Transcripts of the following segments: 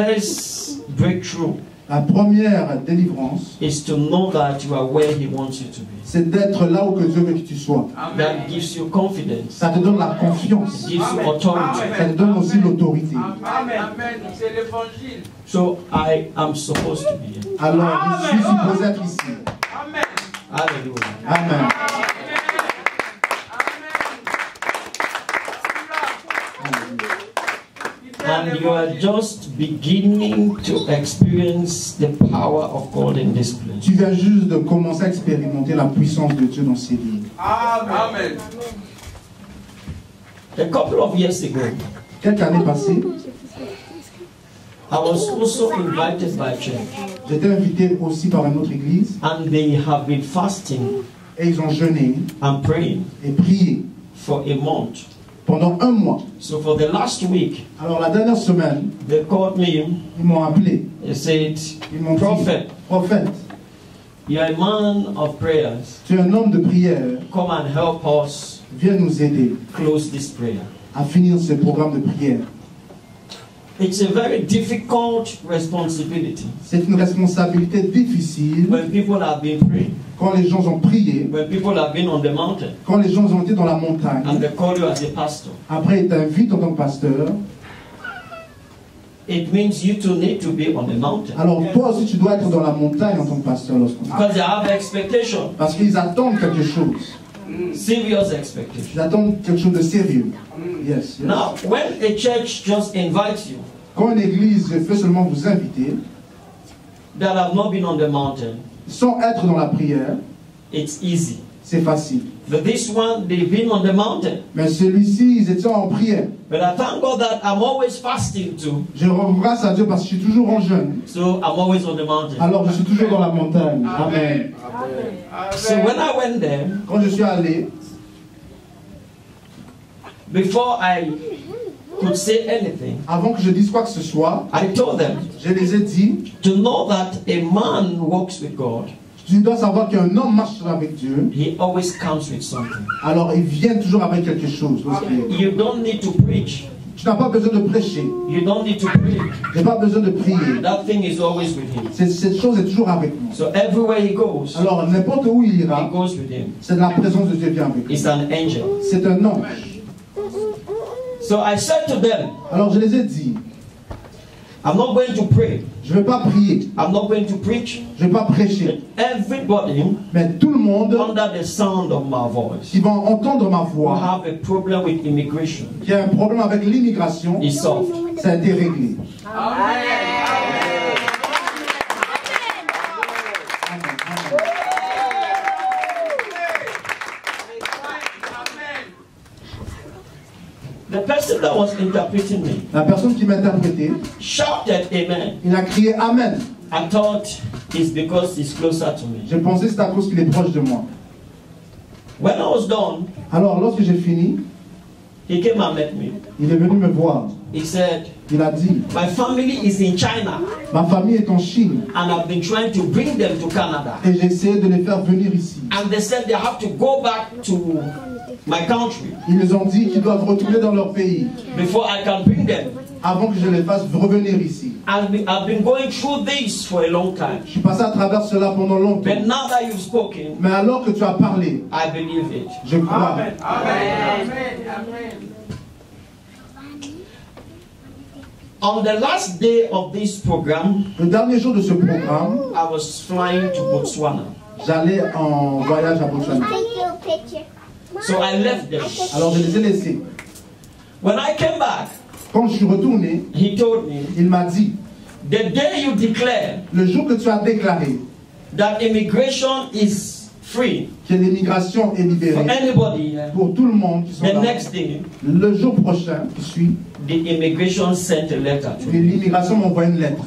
first breakthrough La première délivrance, is to know that you are where He wants you to be. c'est d'être là où que Dieu veut que tu sois. That gives you confidence. Ça te donne la confiance. It gives you authority. Ça te donne aussi l'autorité. Amen. C'est l'évangile. So I am supposed to be here. Alors, je suis supposé être ici. Amen. Hallelujah. Amen. And you are just beginning to experience the power of God in this place. Tu viens juste de commencer à expérimenter la puissance de Dieu dans ces lieux. Amen. A couple of years ago, Quelques années passées, I was also invited by church, j'étais invité aussi par une autre église and they have been fasting et ils ont jeûné and praying et prié for a month. pendant un mois. So for the last week, Alors la dernière semaine, they called me. ils m'ont appelé, They said, ils m'ont dit, "Prophet, prophète, you are a man of prayers. tu es un homme de prière, Come and help us viens nous aider close this prayer." à finir ce programme de prière. It's a very difficult responsibility C'est une responsabilité difficile when people have been praying, quand les gens ont prié, when people have been on the mountain, quand les gens ont été dans la and montagne. they call you as a pastor. Après, ils t'invitent en tant que pasteur. It means you too need to be on the mountain. Alors toi aussi, tu dois être dans la montagne en tant que pasteur lorsqu'on. Because they have expectation, Parce qu'ils attendent quelque chose. serious expectation. Ils attendent quelque chose de sérieux. Yes, yes. Now, when a church just invites you Quand une église fait seulement vous inviter, that have not been on the mountain, sans être dans la prière, it's easy. c'est facile. But this one, they've been on the mountain. Mais celui-ci, ils étaient en prière. But I thank God that I'm always fasting too. Je rends grâce à Dieu parce que je suis toujours en jeûne. So I'm always on the mountain. Alors je suis toujours dans la montagne. Amen. So when I went there, Quand je suis allé, before I could say anything, avant que je dise quoi que ce soit, I told them je les ai dit, to know that a man walks with God, tu dois savoir qu'un homme marche avec Dieu, he always comes with something. alors il vient toujours avec quelque chose. You don't need to preach. Tu n'as pas besoin de prêcher, You don't need to preach. tu n'as pas besoin de prier. That thing is always with him. Cette chose est toujours avec nous. So everywhere he goes, Alors n'importe où il he ira, goes with him. c'est la présence de Dieu vient avec lui. It's an angel. C'est un ange. So I said to them, Alors je les ai dit, I'm not going to pray. je ne vais pas prier, I'm not going to preach. je ne vais pas prêcher, Everybody mais tout le monde under the sound of my voice qui va entendre ma who voix, have a problem with immigration qui a un problème avec l'immigration, is solved. ça a été réglé. The person that was interpreting me La personne qui m'a interprété, shouted amen. il a crié Amen. I thought it's because he's closer to me. J'ai pensé que c'est à cause qu'il est proche de moi. When I was done, Alors lorsque j'ai fini, he came and met me. il est venu me voir. He said, Il a dit, my family is in China ma famille est en Chine and I've been trying to bring them to Canada. et j'ai essayé de les faire venir ici. And they said they have to go back to my country Ils nous ont dit qu'ils doivent retourner dans leur pays before I can bring them. avant que je les fasse revenir ici. I've been going through this for a long time. Je suis passé à travers cela pendant longtemps. But now that you've spoken, Mais alors que tu as parlé, I believe it. je crois. Amen. Amen. On the last day of this program, Le dernier jour de ce programme, I was flying to Botswana. j'allais en voyage à Botswana. So I left them. Alors je les ai laissés. When I came back, Quand je suis retourné, he told me, il m'a dit, the day you declare le jour que tu as déclaré that immigration is free que l'immigration est for libérée anybody, pour tout le monde qui sont the là, next day, le jour prochain qui suit, the immigration sent a letter to me. l'immigration m'envoie une lettre.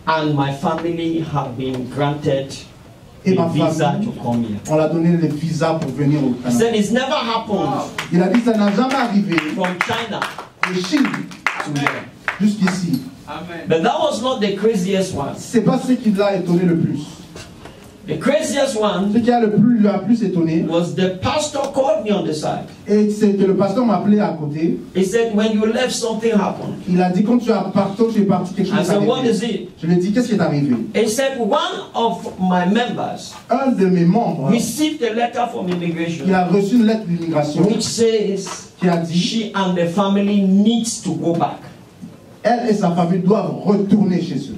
And my family have been granted Et a ma visa famille, to come here. on l'a donné le visa pour venir au He Canada. said it's never happened Il a dit ça n'a jamais arrivé from China de Chine to here. jusqu'ici. Amen. But that was not the craziest one. C'est pas ce qui l'a étonné le plus. The craziest one Ce qui l'a le plus étonné, was the pastor called called me on the side. Et c'est que le pasteur m'a appelé à côté. He said, when you left, something happened. Il a dit, quand tu es parti, quelque chose I est said, what arrivé. is it? Je lui ai dit, qu'est-ce qui est arrivé? He said, one of my members Un de mes membres, received a letter from immigration il a reçu une lettre d'immigration which says qui a dit, she and the family needs to go back. elle et sa famille doivent retourner chez eux.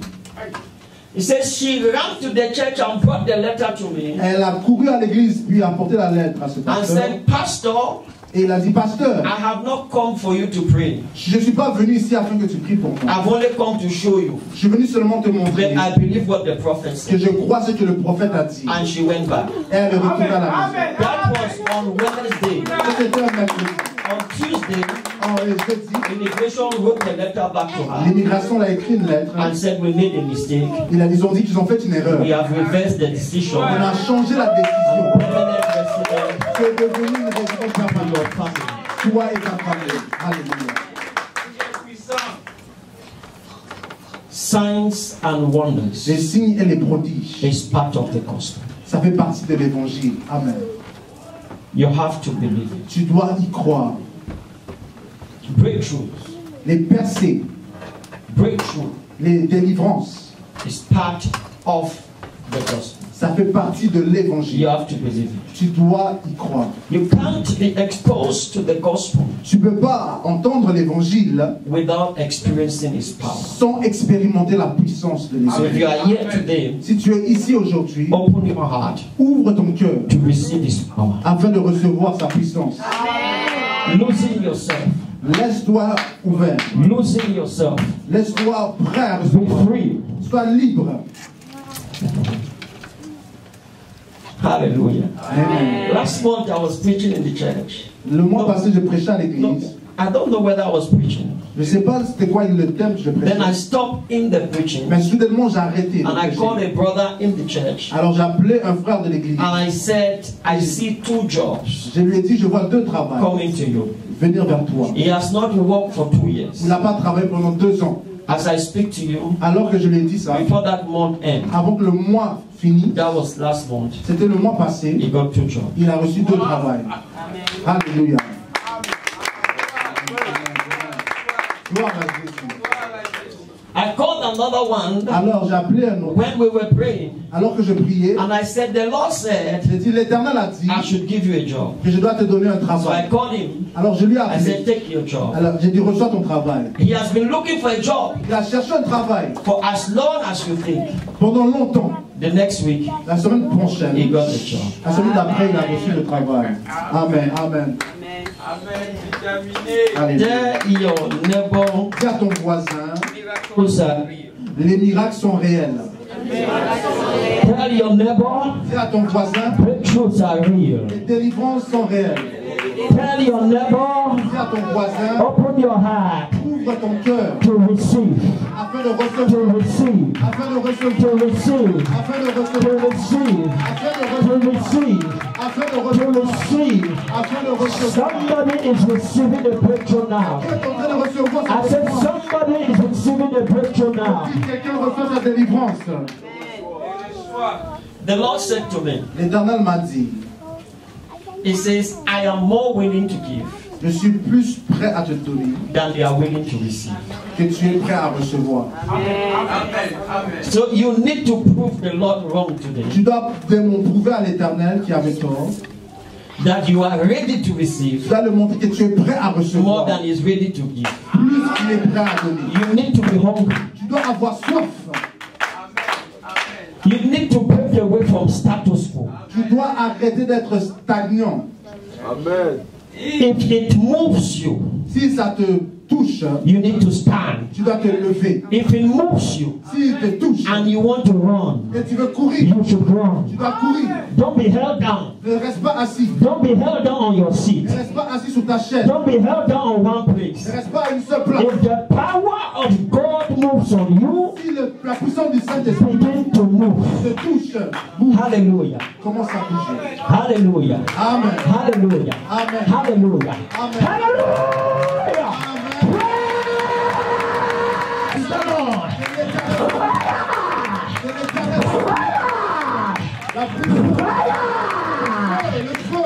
He says she ran to the church and brought the letter to me Elle a couru à l'église, puis a apporté la lettre à ce and pasteur. said, Pastor, Et il a dit, pasteur, I have not come for you to pray. je ne suis pas venu ici afin que tu pries pour moi. I've only come to show you Je suis venu seulement te montrer that I believe what the prophet que said. je crois ce que le prophète a dit. And she went back. Et elle est retournée à la maison. That was on Wednesday. Et c'était un mercredi. On Tuesday, En jeudi, immigration wrote the letter back to her l'immigration a écrit une lettre. and said we made a mistake. Ils ont dit qu'ils ont fait une erreur. We have reversed the decision. On a changé la décision. Permanent resident Tu es devenu une résidence of permanente. your family. Toi et ta famille. Alléluia. Signs and wonders Les signes et les prodiges, is part of the gospel. ça fait partie de l'évangile. Amen. You have to believe it. Tu dois y croire. Breakthroughs, Les percées, breakthrough les délivrances, is part of the gospel. ça fait partie de You l'évangile. have to believe it. Tu dois y croire. You can't be exposed to the gospel Tu ne peux pas entendre l'évangile without experiencing its power. sans expérimenter la puissance de So if l'esprit. you are here today, Si tu es ici aujourd'hui, open your heart ouvre ton cœur to receive this power. afin de recevoir sa puissance. Losing yourself, Laisse-toi ouvert. losing yourself, Laisse-toi prêt à be recevoir. free. Sois libre. Hallelujah. Amen. Last month I was preaching in the church. Le mois passé, je prêchais à No, l'église. I don't know whether I was preaching. Je ne sais pas c'était quoi le thème que je Then I prêchais. stopped in the preaching Mais soudainement, j'ai arrêté de and I called prêcher. a brother in the church Alors j'ai appelé un frère de l'église. and I said, I see two jobs Je lui ai dit, je vois deux travails. coming to you. Venir vers toi. He has not worked for 2 years. Il n'a pas travaillé pendant 2 ans. As I speak to you, Alors que je lui ai dit ça, before that month end, avant que le mois finisse, that was last month, c'était le mois passé, he got 2 jobs. il a reçu 2 travails. Alléluia. Gloire à Jésus. I called another one Alors j'ai appelé un autre. when we were praying Alors que je priais, and I said, the Lord said, j'ai dit, l'Éternel a dit I should give you a job. que je dois te donner un So I travail. called him. Alors je lui ai I said, appelé. take your job. Alors j'ai dit, reçois ton travail. He has been looking for a job Il a cherché un travail for as long as you think. pendant longtemps. The next week, La semaine he prochaine, got a job. la semaine d'après, il a reçu le travail. Amen, amen. Amen. Déterminé. Alléluia. Tell your neighbor, Dis à ton voisin, who's that? les miracles sont réels. Tell your neighbor, Dis à ton voisin, breakthroughs are real. les délivrances sont réelles. Tell your neighbor, Dis à ton voisin, open your heart ouvre ton cœur to receive, afin de to recevoir, receive, afin de to recevoir, receive, afin de to recevoir, receive, afin de to recevoir, receive, afin de to recevoir, receive. afin de recevoir. Somebody is receiving the breakthrough now. Tu es en train de recevoir I sa said délivrance. somebody is receiving the breakthrough now. Si quelqu'un reçoit sa délivrance, The Lord said to me, l'Éternel m'a dit, He says, I am more willing to give je suis plus prêt à te donner than they are willing to receive. que tu es prêt à recevoir. Amen. Amen. So you need to prove the Lord wrong today, Tu dois prouver à l'Éternel qui avait tort. that you are ready to Tu receive dois lui montrer que tu es prêt à more recevoir. than is ready to give. Plus qu'il est prêt à donner. You need to be hungry. Tu dois avoir soif. You need to break away from status quo. Tu dois arrêter d'être stagnant. Amen. If it moves you, Si ça te touche, you need to stand. tu dois te lever. If it moves you S'il te touche and you want to run, et tu veux courir, you should run. tu dois courir. Don't be held down. Ne reste pas assis. Don't be held down on your seat. Ne reste pas assis sur ta chaise. Don't be held down on one place. Ne reste pas à une seule place. If the power of God moves on you, Si la puissance du Saint-Esprit begin to move. te touche, bouge, Hallelujah. commence à bouger. Hallelujah. Amen. Hallelujah. Amen. Hallelujah. Amen. Hallelujah. Amen. Praise the Lord. De l'Éternel. La puissance. Le feu.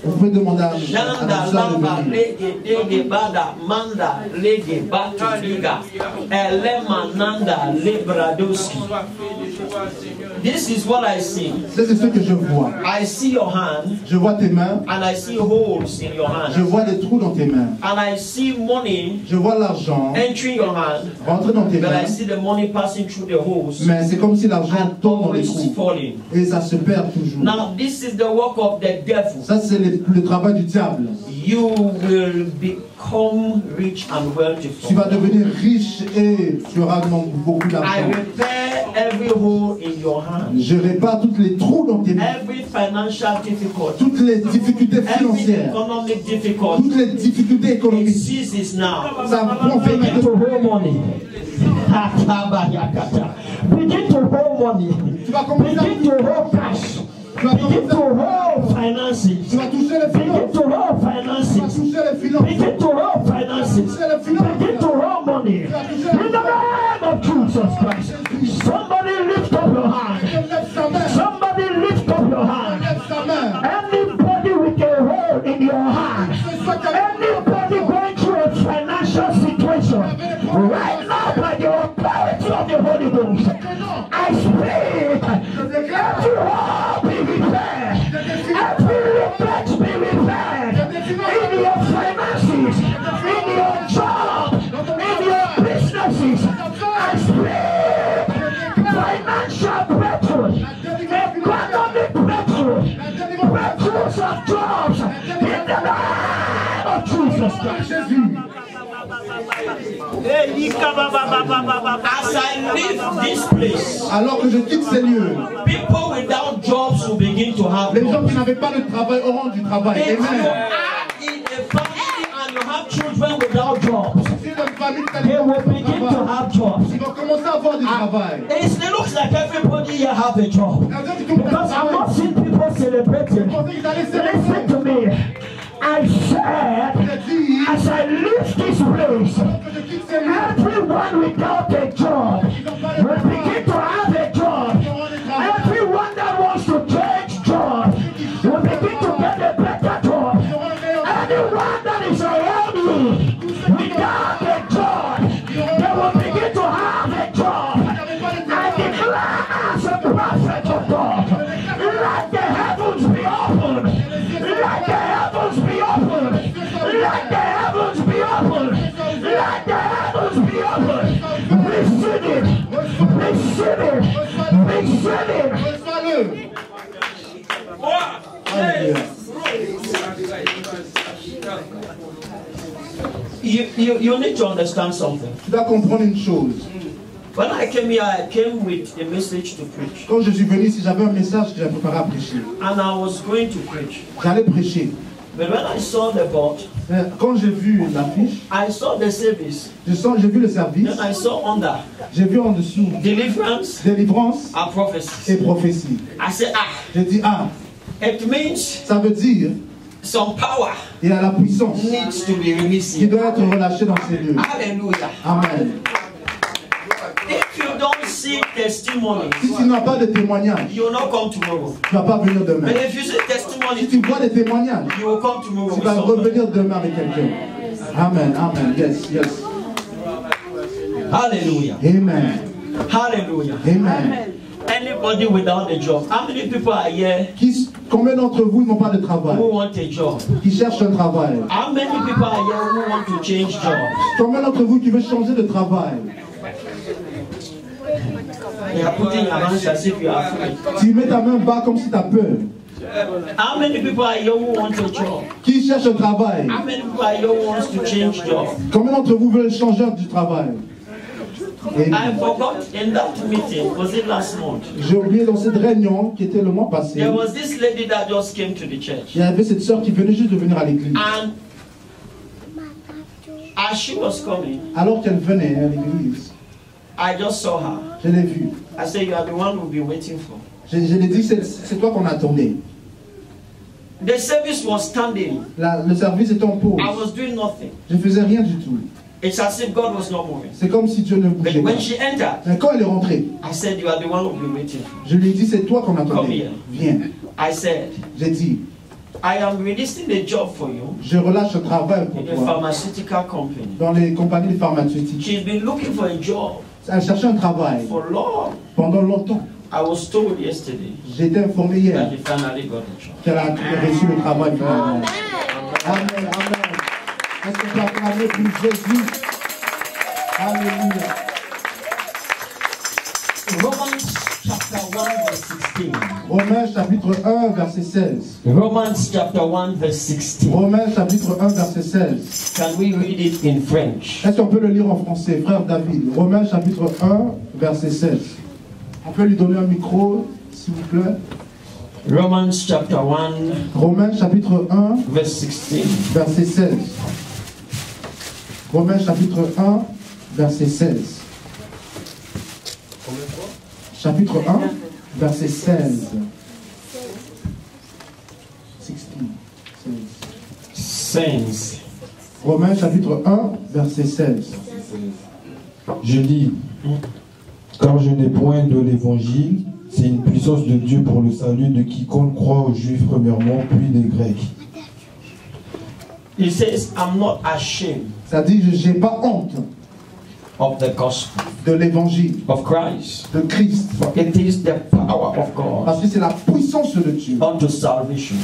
Vous pouvez demander à de This is what I see. C'est ce que je vois. I see your hand. Je vois tes mains. And I see holes in your hand. Je vois des trous dans tes mains. And I see money. Je vois l'argent entering your hand. Rentrer dans tes mains. But I see the money passing through the holes. Mais c'est comme si l'argent tombe dans les trous. Falling. Et ça se perd toujours. Now this is the work of the devil. Ça c'est le travail du diable. You will become rich and wealthy. Tu vas devenir riche et tu auras beaucoup d'argent. I repair every hole in your hand. Je répare tous les trous dans tes mains. Every financial difficulty. Toutes les difficultés financières. Every economic difficulty. Toutes les difficultés économiques. It ceases now. Ça prend fin Begin to hold money. Begin to hold money. Begin to hold cash. Begin to hold finances. Begin to hold finances. Begin to hold finances. Begin to hold money. In the name of Jesus Christ. Somebody lift up your hand. Somebody lift up your hand. Anybody with a hole in your hand. Anybody going through a financial situation. Right now by the authority of the Holy Ghost. I speak. Every hole be repaired. Every regret be repaired. In your finances, in your job, in your businesses. I speak financial breakthrough, economic breakthrough, breakthroughs of jobs in the name of Jesus Christ. As I leave this place, alors que je quitte ces lieux, people without jobs will begin to have les gens qui n'avaient pas de travail auront du travail. If you Amen. are in a family and you have children without jobs, they will begin to have jobs. Ils vont commencer à avoir du travail. It looks like everybody here have a job. Because I'm not seeing people celebrating. Listen to me. I said, as I leave this place, everyone without a job will begin to have a job. Everyone that wants to change jobs will begin to get a better job. Anyone that is around you without a job, they will begin to have a job. I declare as a prophet of God, let the heavens be open. Let the heavens be open. Let the heavens be open. Let the heavens be open. Receive it. Receive it. Receive it. You need to understand something. Tu dois comprendre une chose. When I came here, I came with a message to preach. Quand je suis venu ici, j'avais un message que j'avais préparé à prêcher. And I was going to preach. J'allais prêcher. But when I saw the board, quand j'ai vu l'affiche, I saw the service. J'ai vu le service. Then I saw under. J'ai vu en dessous. Délivrance. Délivrance. And prophecy. Et prophétie. I said, ah. J'ai dit ah. It means. Ça veut dire. Some power. Il y a la puissance. Needs to be released. Qui doit être relâchée dans ces lieux. Alléluia. Amen. If you don't see testimonies, si tu n'as pas de témoignages, you will not come tomorrow. Tu vas pas venir demain. But if you see testimonies, si tu vois des témoignages, you will come tomorrow. Tu vas revenir demain avec quelqu'un. Amen. Amen. Yes. Yes. Hallelujah. Amen. Hallelujah. Amen. Anybody without a job? How many people are here? Combien d'entre vous n'ont pas de travail? Who want a job? Qui cherchent un travail? How many people are here who want to change jobs? Combien d'entre vous qui veulent changer de travail? They are putting your hands as if you are afraid. Tu mets ta main bas comme si tu as peur. How many people are here who want a job? Qui cherche un travail? How many people are here who wants to change jobs? Combien d'entre vous veulent changer du travail? I forgot in that meeting, was it last month? J'ai oublié dans cette réunion qui était le mois passé. There was this lady that just came to the church. Il y avait cette sœur qui venait juste de venir à l'église. And as she was coming, alors qu'elle venait à l'église, I just saw her. Je l'ai vue. I said, you are the one we've been waiting for. Je l'ai dit, c'est toi qu'on attendait. The service was standing. Le service était en pause. I was doing nothing. Je ne faisais rien du tout. It's as if God was not moving. C'est comme si Dieu ne bougeait But pas. when she entered, Mais quand elle est rentrée, I said, you are the one we've been waiting for. je lui ai dit, c'est toi qu'on Come attendait. here. Viens. I said, J'ai dit, I am releasing a job for you je relâche un travail pour in a toi pharmaceutical company. dans les compagnies pharmaceutiques. She's been looking for a job Elle cherchait un travail for long. pendant longtemps. I was told yesterday J'ai été informé hier that she finally got a job. qu'elle a reçu le travail finalement. Amen, amen. Est-ce qu'on peut acclamer pour Jésus? Alléluia. Romans chapter 1 verse 16. Romains chapitre 1 verset 16. Romans chapter 1 verse 16. Romains chapitre 1 verset 16. Can we read it in French? Est-ce qu'on peut le lire en français, frère David? Romains chapitre 1 verset 16. On peut lui donner un micro, s'il vous plaît. Romans chapter 1 Romains chapitre 1 verse 16. verset 16. Romains chapitre 1 verset 16. Chapitre 1 verset 16. 16. Romains chapitre 1 verset 16. Je lis, car je n'ai point de l'évangile, c'est une puissance de Dieu pour le salut de quiconque croit aux Juifs premièrement, puis des Grecs. He says, I'm not ashamed Ça dit, je n'ai pas honte of the gospel de l'évangile of Christ. de Christ. For it is the power of God Parce que c'est la puissance de Dieu unto salvation.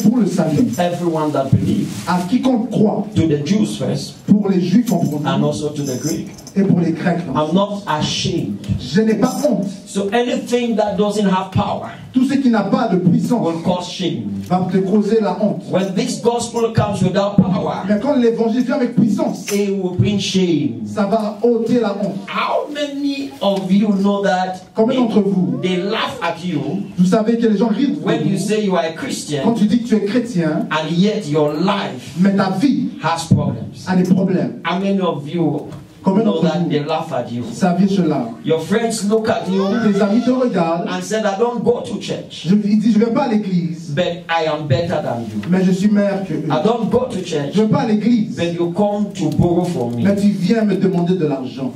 pour le salut. Everyone that believes, À quiconque croit, to the Jews first, pour les Juifs en and premier also to the Greek. et pour les Grecs. I'm not ashamed. Je n'ai pas honte. So anything that doesn't have power Tout ce qui n'a pas de puissance will cause shame. va te causer la honte. When this gospel comes without power, Mais quand l'évangile vient avec puissance, it will bring shame. ça va ôter la honte. How many of you know that Combien d'entre vous, they laugh at you vous savez que les gens rient de when you vous say you are a quand Christian tu dis que tu es chrétien, and yet your life mais ta vie has problems? a des problèmes. How many of you Combien know d'entre that vous they laugh at you? savez cela? Your friends look at you Tes amis te regardent, and said, I don't go to church, ils disent je ne vais pas à l'église, but I am better than you. mais je suis meilleur que eux. I don't go to Je church, ne vais pas à l'église, but you come to borrow from me. mais tu viens me demander de l'argent.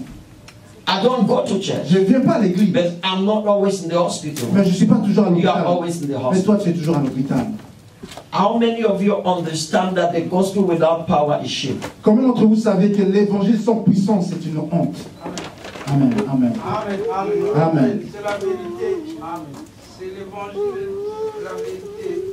I don't go to church, Je ne viens pas à l'église, but I'm not always in the hospital. mais je ne suis pas toujours à You are l'hôpital. always in the Mais hospital. toi, tu es toujours à l'hôpital. How many of you understand that the gospel without power is shame? Combien d'entre vous savez que l'évangile sans puissance, c'est une honte? Amen, amen. Amen. Amen. C'est la vérité. Amen. C'est l'évangile, la vérité.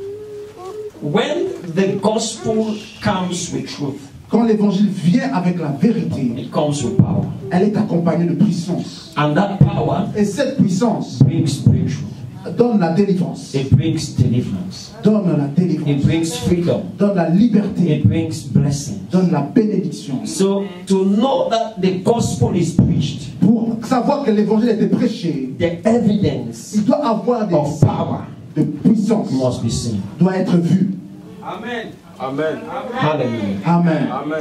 When the gospel comes with truth, Quand l'évangile vient avec la vérité, it comes with power. elle est accompagnée de puissance. And that power Et cette puissance brings breakthrough. donne la délivrance, It brings deliverance. donne la It délivrance, brings freedom. donne la liberté, It brings blessing. donne la bénédiction. So to know that the gospel is preached, Pour savoir que l'évangile a été prêché, the evidence il doit avoir des of signes power de puissance, must be seen. doit être vu. Amen. Amen. Hallelujah. Amen. Amen.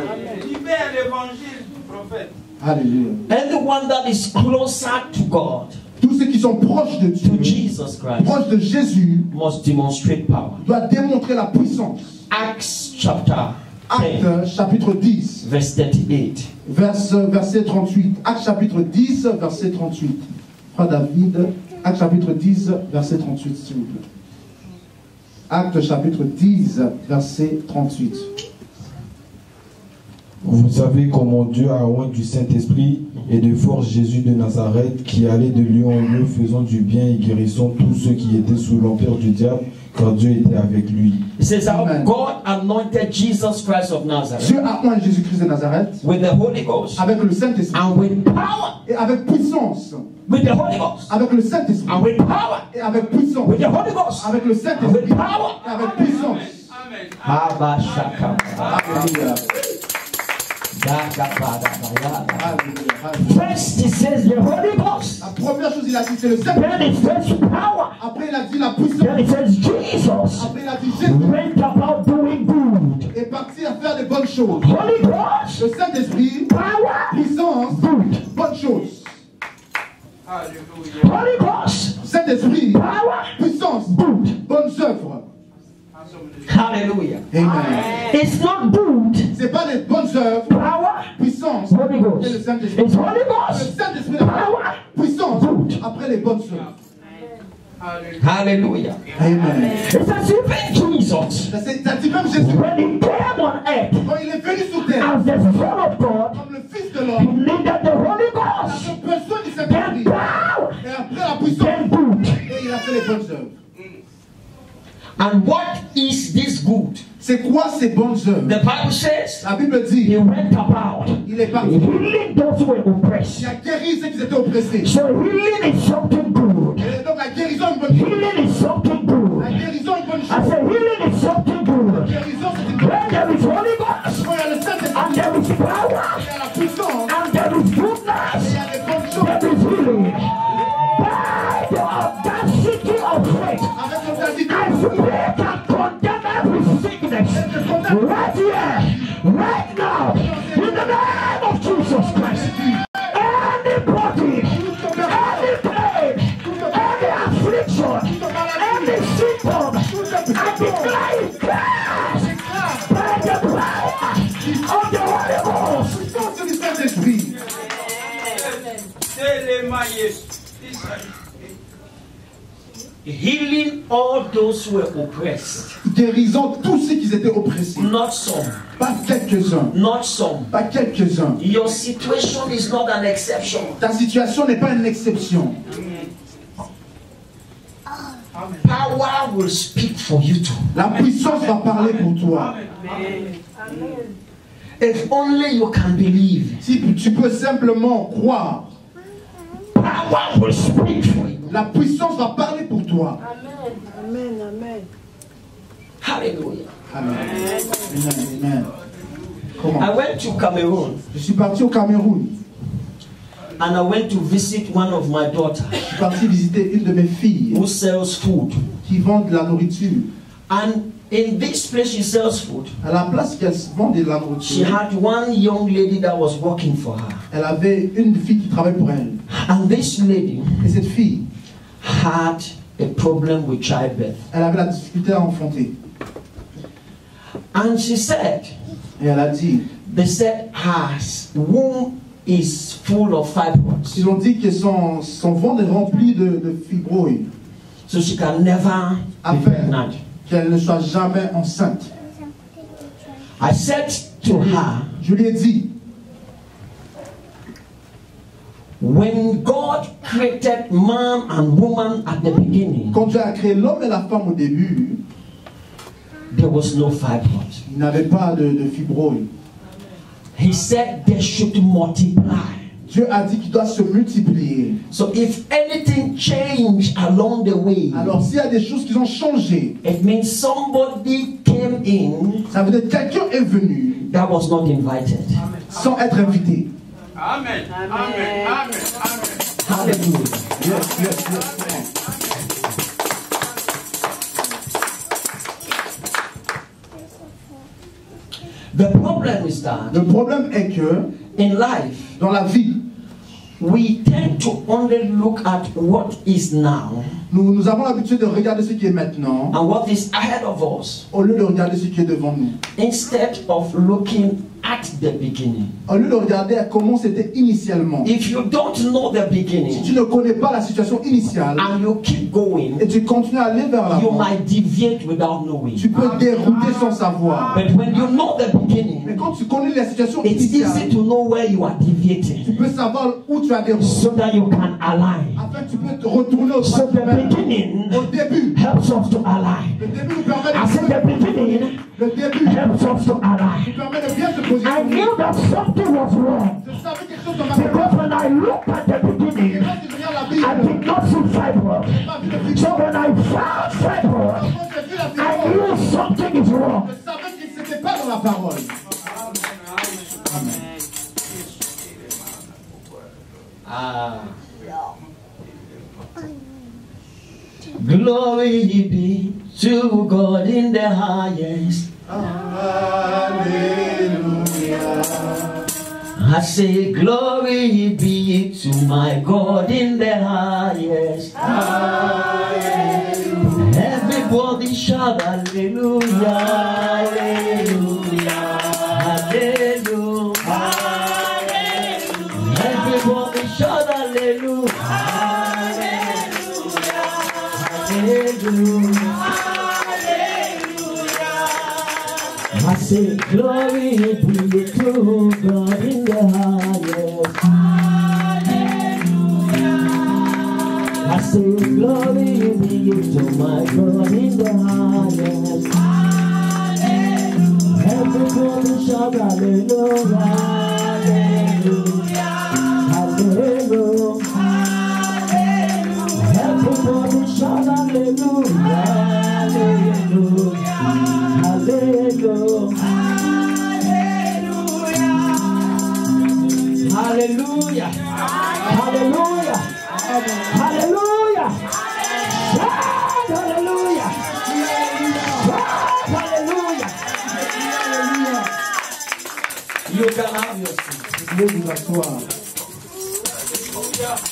Libère l'évangile du prophète. Alléluia. Anyone that is closer to God, Tous ceux qui sont proches de to Dieu, Jesus Christ, proches de Jésus, must demonstrate power. doivent démontrer la puissance. Acts chapter 10, Actes chapitre 10, verse 38. verset 38. Actes chapitre 10, verset 38. Frère David, Actes chapitre 10, verset 38, s'il vous plaît. Actes chapitre 10, verset 38. Vous savez comment Dieu a oint du Saint-Esprit et de force Jésus de Nazareth, qui allait de lieu en lieu, faisant du bien et guérissant tous ceux qui étaient sous l'empire du diable, car Dieu était avec lui. It says how God anointed Jesus Christ of Nazareth. Dieu a oint Jésus-Christ de Nazareth with the Holy Ghost avec le Saint-Esprit and with power. et avec puissance. With the Holy Ghost Avec le Saint-Esprit and with power. et avec puissance. With the Holy Ghost Avec le and Saint-Esprit with power. et avec puissance. Habashaka. Alléluia. First, he says the Holy Ghost. La première chose, il a dit, c'est le Then Saint-Esprit. it says power. Après, il a dit la puissance. Then it says Jesus Après, il a dit Jésus went about doing good. est parti à faire des bonnes choses. Holy Ghost, Le Saint-Esprit, power, puissance, good. bonnes choses. Hallelujah. Holy Ghost, Saint-Esprit, power, puissance, good. bonnes œuvres. Hallelujah. Amen. It's not good. C'est pas des bonnes œuvres, Power, puissance, Holy et le Ghost. Saint-Esprit. It's Holy Le Ghost, Saint-Esprit, la power, puissance, good. après les bonnes œuvres. Hallelujah. Amen. It's as even Jesus, Ça dit même Jésus, when he came on earth quand il est venu sur terre, as the Son of God, comme le Fils de he l'homme, needed the Holy il a Ghost, besoin du then Saint-Esprit. power, Et après la puissance, then good. et il a fait les bonnes œuvres. And what is this good? C'est quoi ces bonnes œuvres? The Bible says La Bible he dit, went about il est parti. healing those who were oppressed. Il a guéri ceux qui étaient oppressés. So healing is something good. Et donc la guérison est une bonne chose. Healing is something good. La guérison est une bonne I chose. say healing is something good. La guérison c'est une bonne When there is Holy Ghost, chose. Quand il y a le Saint-Esprit, and there is power, il y a la puissance, and there is et goodness, il y a les bonnes choses. there is healing. By the audacity of faith, Avec l'audacité, I speak and condemn every sickness right here, right now, in the name of Jesus Christ. Anybody, any pain, any affliction, any symptom, I declare it cast by the power of the Holy Ghost. puissance du Saint-Esprit. Healing all those who were oppressed. Guérisant tous ceux qui étaient oppressés. Not some. Pas quelques-uns. Not some. Pas quelques-uns. Your situation is not an exception. Ta situation n'est pas une exception. Power will speak for you too. La puissance va parler pour toi. If only you can believe. Si tu peux simplement croire, Power will speak for you. la puissance va parler pour toi. Amen, amen. Hallelujah. Amen. Amen. Amen. Comment? I went to Cameroon Je suis parti au Cameroun. and I went to visit one of my daughters Je suis parti visiter une de mes filles who sells food. qui vend de la nourriture. And in this place she sells food. À la place qu'elle vend de la She nourriture, had one young lady that was working for her. elle avait une fille qui travaille pour elle. And this lady Et cette fille, had a problem with childbirth. elle avait la difficulté à enfanter. And she said, Et elle a dit, they said her womb is full of fibroids. ils ont dit que son ventre est rempli de fibroïdes, So she can never be pregnant. qu'elle ne soit jamais enceinte. I said to her, Je lui ai dit, when God created man and woman at the beginning, quand Dieu a créé l'homme et la femme au début, there was no fibroids. il n'avait pas de fibroïdes. He said they should multiply. Dieu a dit qu'il doit se multiplier. So if anything changed along the way, Alors s'il y a des choses qui ont changé, it means somebody came in ça veut dire que quelqu'un est venu that was not invited. sans être invité. Amen. Amen. Amen. Amen. Hallelujah. Yes, yes, yes. The problem is that Le problème est que in life, dans la vie, we tend to only look at what is now nous avons l'habitude de regarder ce qui est maintenant and what is ahead of us au lieu de regarder ce qui est devant nous. instead of looking at the beginning. Au lieu de regarder à comment c'était initialement. If you don't know the Si beginning tu ne connais pas la situation initiale and you keep going, et tu continues à aller vers you l'avant, might deviate without knowing. tu peux dérouter sans savoir. But when you know the Mais beginning, quand tu connais la situation it's easy initiale, to know where you are tu deviating peux savoir où tu as dérouté. so that you can align. Afin que tu peux te retourner au So the chemin. beginning Au début, helps us to align. le début nous permet I said the de beginning le début helps us to nous align. permet de bien se I positionner. knew that something was wrong Je savais quelque chose dans ma because vie. when I looked at the Et beginning, quand tu regardes la I Bible, did not see fibroid. tu n'as pas vu le fil. So when I found fibroid, Quand j'ai vu la I vidéo, knew something is wrong. je savais que ce n'était pas dans la parole. Glory be to God in the highest. I say glory be to my God in the highest. Everybody shout hallelujah, hallelujah, hallelujah. Everybody shout hallelujah, hallelujah. I say glory be to God in the highest. I say glory be to my God in the highest. Everybody shout hallelujah, hallelujah, hallelujah. Everybody shout hallelujah, hallelujah. Hallelujah. Hallelujah. Hallelujah. Hallelujah. Shout hallelujah. Shout hallelujah. You can have your seat. Dieu vous asseoir.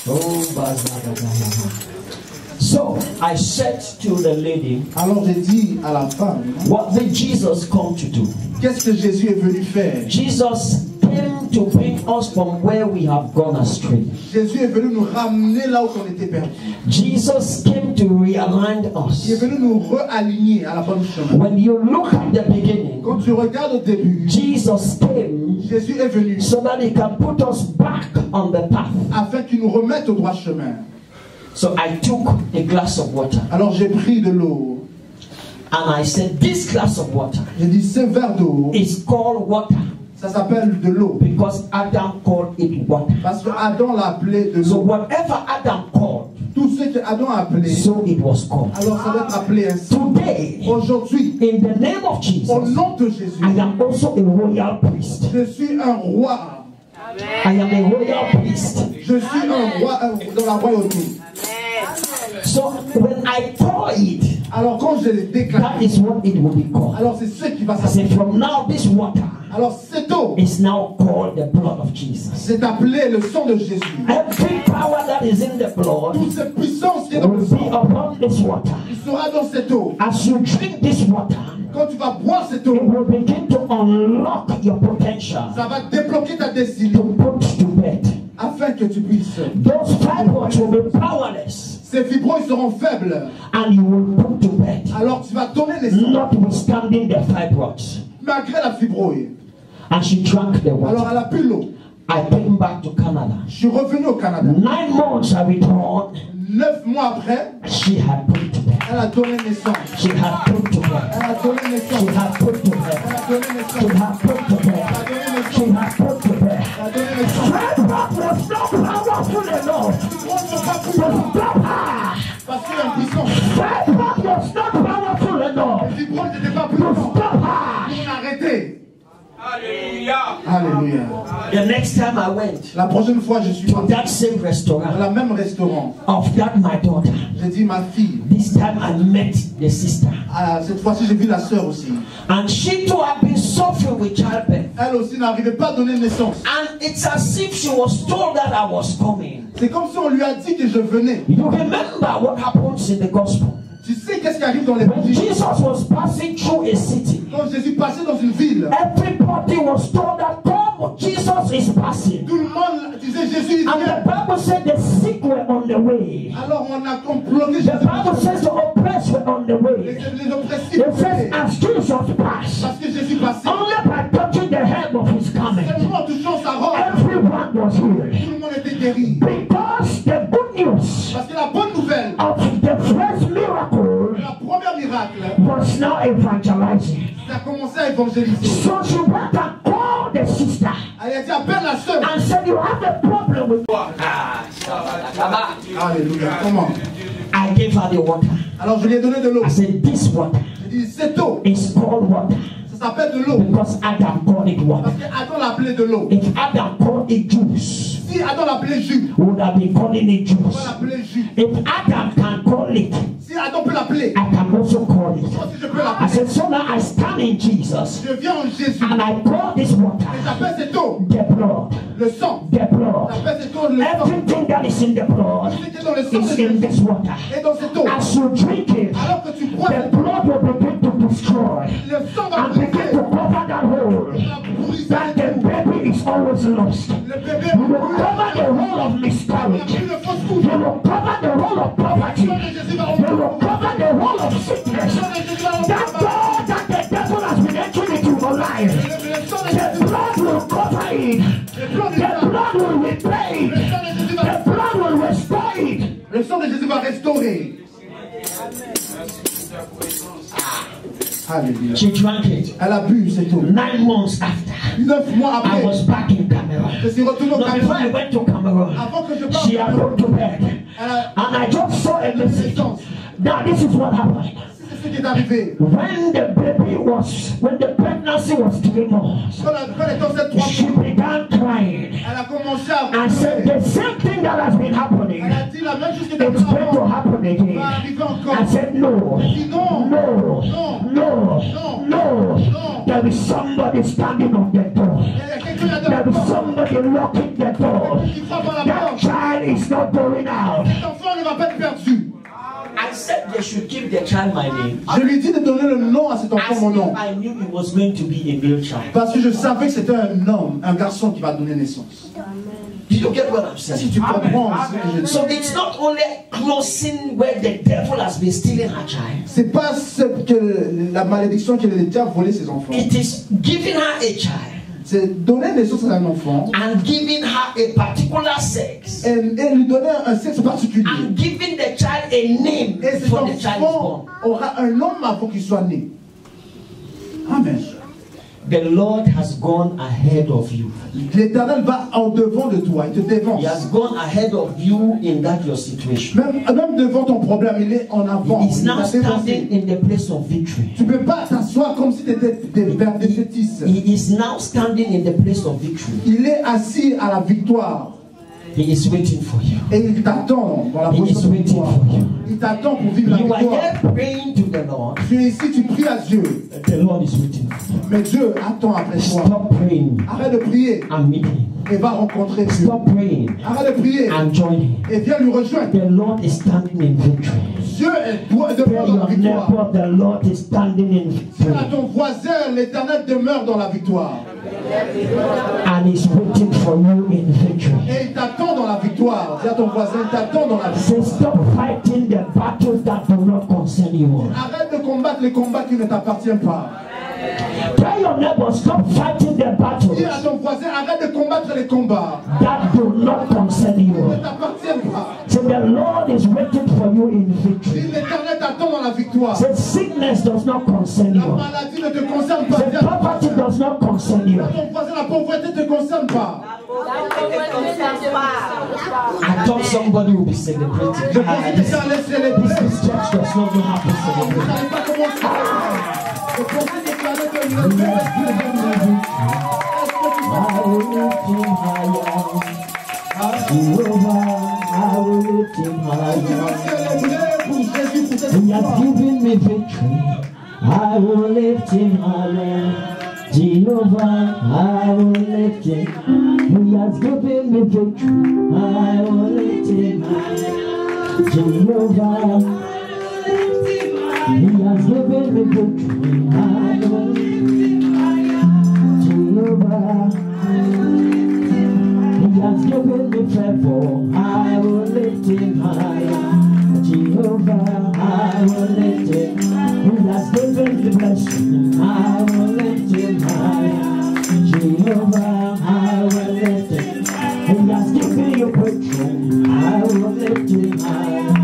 Oh, so I said to the lady, Alors j'ai dit à la femme, what did Jesus come to do? qu'est-ce que Jésus est venu faire? Jesus came to bring us from where we have gone astray. Jésus est venu nous ramener là où on était perdu. Jesus came to realign Il est us. venu nous réaligner à la bonne chemin. When you look at the beginning, Quand tu regardes au début, Jesus came Jésus est venu so that he can put us back on the path. afin qu'il nous remette au droit chemin. So I took a glass of water Alors j'ai pris de l'eau. and I said, this glass of water J'ai dit ce verre d'eau, is called water ça s'appelle de l'eau. because Adam called it water. Parce que Adam l'a appelé de So l'eau. whatever Adam called, Tout ce que Adam a appelé, so it was called. alors ça va être appelé ainsi. Today, Aujourd'hui, in the name of au Jesus, nom de Jésus, I am also a royal priest. je suis un roi. I am a royal priest. Je suis un roi dans la royauté. So when I pour it, Alors quand je l'ai that déclaré, is what it will be called. alors c'est ce qui va I s'appeler. said, from now this water Alors cette eau, is now called the blood of Jesus. c'est appelé le sang de Jésus. Every power that is in the blood Toute cette puissance qui est dans le will be sang, upon this water. il sera dans cette eau. As you drink this water, Quand tu vas boire cette it eau, will begin to unlock your potential ça va débloquer ta destinée to put to bed. afin que tu puisses. Those fibroids will be powerless Ces fibromes seront faibles. and you will put to bed. Alors tu vas donner naissance Notwithstanding the fibroids. malgré la fibroïde. And she drank the Alors water. elle a bu l'eau. I came back to Canada. Je suis revenu au Canada. 9 months I returned. 9 mois après, She had put to bed. elle a donné naissance. She had put to bed. Elle a donné She naissance. had put to Elle bed. a donné She naissance. had put to bed. She had put to bed. Elle a donné naissance. Fibroid was not powerful enough Les fibromes ne sont pas to plus forts stop her. parce qu'il y a un puissant. Fibroid was not powerful enough Les fibromes n'étaient pas plus to forts. stop her. On a arrêté. Alléluia. Alléluia. The next time I went La prochaine fois, je suis to parti that same dans restaurant le même restaurant. of that my daughter, J'ai dit ma fille. this time I met the sister. Ah, cette fois-ci, j'ai vu la sœur aussi. And she too had been suffering with childbirth. Elle aussi n'arrivait pas à donner naissance. And it's as if she was told that I was coming. C'est comme si on lui a dit que je venais. You remember what happens in the gospel. Tu sais qu'est-ce qui arrive dans les When évangiles? Jesus was passing through a city, Quand Jésus passais dans une ville. Everybody was told that come, Jesus is passing. Tout le monde disait Jésus. And the Bible said the sick were on the way. Alors on a comploté The Bible says the oppressed were on the way. les oppressifs. It says as Jesus passed, Parce que Jésus passait. only by touching the hem of his garment, Seulement en touchant sa robe, everyone was healed. tout le monde était guéri. Because the good news Parce que la bonne nouvelle, of the first miracle la première miracle, was now evangelizing. ça a commencé à évangéliser. So she went and called the sister Elle a dit appelle la sœur. and said, you have a problem with Alléluia. Comment? I gave her the water. Alors je lui ai donné de l'eau. I said, this water J'ai dit cette eau, is called water ça s'appelle de l'eau. because Adam called it water. Parce que Adam l'appelait de l'eau. If Adam called it juice, Si Adam l'appelait jus, we would have been calling it on va juice. l'appeler jus. If Adam can call it, Si Adam peut l'appeler, I can also call it. moi aussi je peux I l'appeler. said, so now I stand in Jesus Je viens en Jésus. and I call this Et water j'appelle cette eau, the blood. le sang. The blood. J'appelle cette eau, le sang. Everything that is in the blood Tout ce qui est dans le sang is de in Jésus. this water. Et dans cette eau, As you drink it, alors que tu bois, the blood will begin to destroy le sang va and begin briser. to cover that hole Va pourrir that the baby is always lost. le bébé. You will cover the hole of Il n'y a miscarriage. plus de fausse couche. You will cover the hole of poverty. Le sang de Jésus va You will cover the hole of sickness. That door that the devil has been entering into your life, Le sang de the Jésus. blood will cover it. The blood will repay it. The blood will restore it. Le sang de Jésus va restaurer. Alléluia. She drank it. Elle a bu cette eau. 9 months after, 9 mois I après, was back in Cameroon. je suis retourné au No, before I Cameroun. went to Cameroon, Avant que je she had parte, gone to bed. And I just saw a message. Now, this is what happened. c'est ce qui est arrivé. When the pregnancy was 3 months, Quand elle était enceinte 3 she mois, began crying elle a commencé à and said, pleurer. the same thing that has been happening, Elle a dit la même chose qui était it's going to avant. happen Va again. arriver I encore. said, no, Elle dit non. no, no, no. There is somebody standing on the door. Il y a quelqu'un là There is dedans. somebody locking the door. Qui frappe à la That porte. child is not going out. Cet enfant ne va pas être perdu. I said they should give the child my name. Je lui dis de donner le nom à cet enfant, As mon if nom. I knew it was going to be a male child. Parce que je savais que c'était un homme, un garçon qui va donner naissance. Did you get what I'm Si saying? tu comprends ce que je dis. So it's not only closing where the devil has been stealing her child. C'est pas que la malédiction que le diable a volé ses enfants. It is giving her a child C'est donner naissance à un enfant and giving her a particular sex et lui donner un sexe particulier. and giving the child a name Et cet before the child is enfant born. aura un nom avant qu'il soit né. Amen. The Lord has gone ahead of you. L'Éternel va en devant de toi, il te devance. He has gone ahead of you in that your situation. Même devant ton problème, il est en avant. He is Il now t'a standing devancé. in the place of victory. Tu ne peux pas t'asseoir comme si tu étais vers des fétiches. He is now standing in the place of victory. Il est assis à la victoire. He is waiting for you. Et il t'attend dans la He is position de waiting victoire. for you. Il t'attend pour vivre la You are victoire. here praying to the Lord. Tu es ici, tu pries à Dieu. The Lord is waiting for you. Mais Dieu attend après toi. Stop praying Arrête de prier and meet him. et va rencontrer Dieu. Stop praying Arrête de prier and join him. et viens lui rejoindre. The Lord is standing in victory. Dieu est devant Tell la your victoire. neighbor the Lord is standing in Dis victory. à ton voisin, l'Éternel demeure dans la victoire. And he's waiting for you in victory. Et il t'attend dans la victoire. Dis à ton voisin, il t'attend dans la Say, victoire. stop fighting the battles that do not concern you. Arrête de combattre les combats qui ne t'appartiennent pas. Tell your neighbor, stop fighting the battles Dis à ton voisin, arrête de combattre les combats that do not concern qui you. ne t'appartiennent pas. Say, the Lord is waiting for you in Dis victory. l'Éternel t'attend dans la victoire. Say, sickness does not concern La you. maladie ne te concerne pas. Say, Dis à ton poverty voisin, does not concern you. dis à ton voisin, la pauvreté ne te concerne pas. I thought somebody would be celebrating. Je pense que ça allait célébrer. This church does not know how to Vous ne celebrate. savez pas comment ça. Je pensais que ça allait te lever. I will lift him higher. Jehovah, I will lift him Tu higher. vas célébrer pour Jésus, pour cette He has victoire. given me victory. I will lift him higher. Jehovah, I will lift him. He has given me victory. I will lift him higher. Jehovah, He has given me victory. I will lift him. I will lift him higher. Jehovah, I will lift him. He has given you breakthrough. I will lift him higher.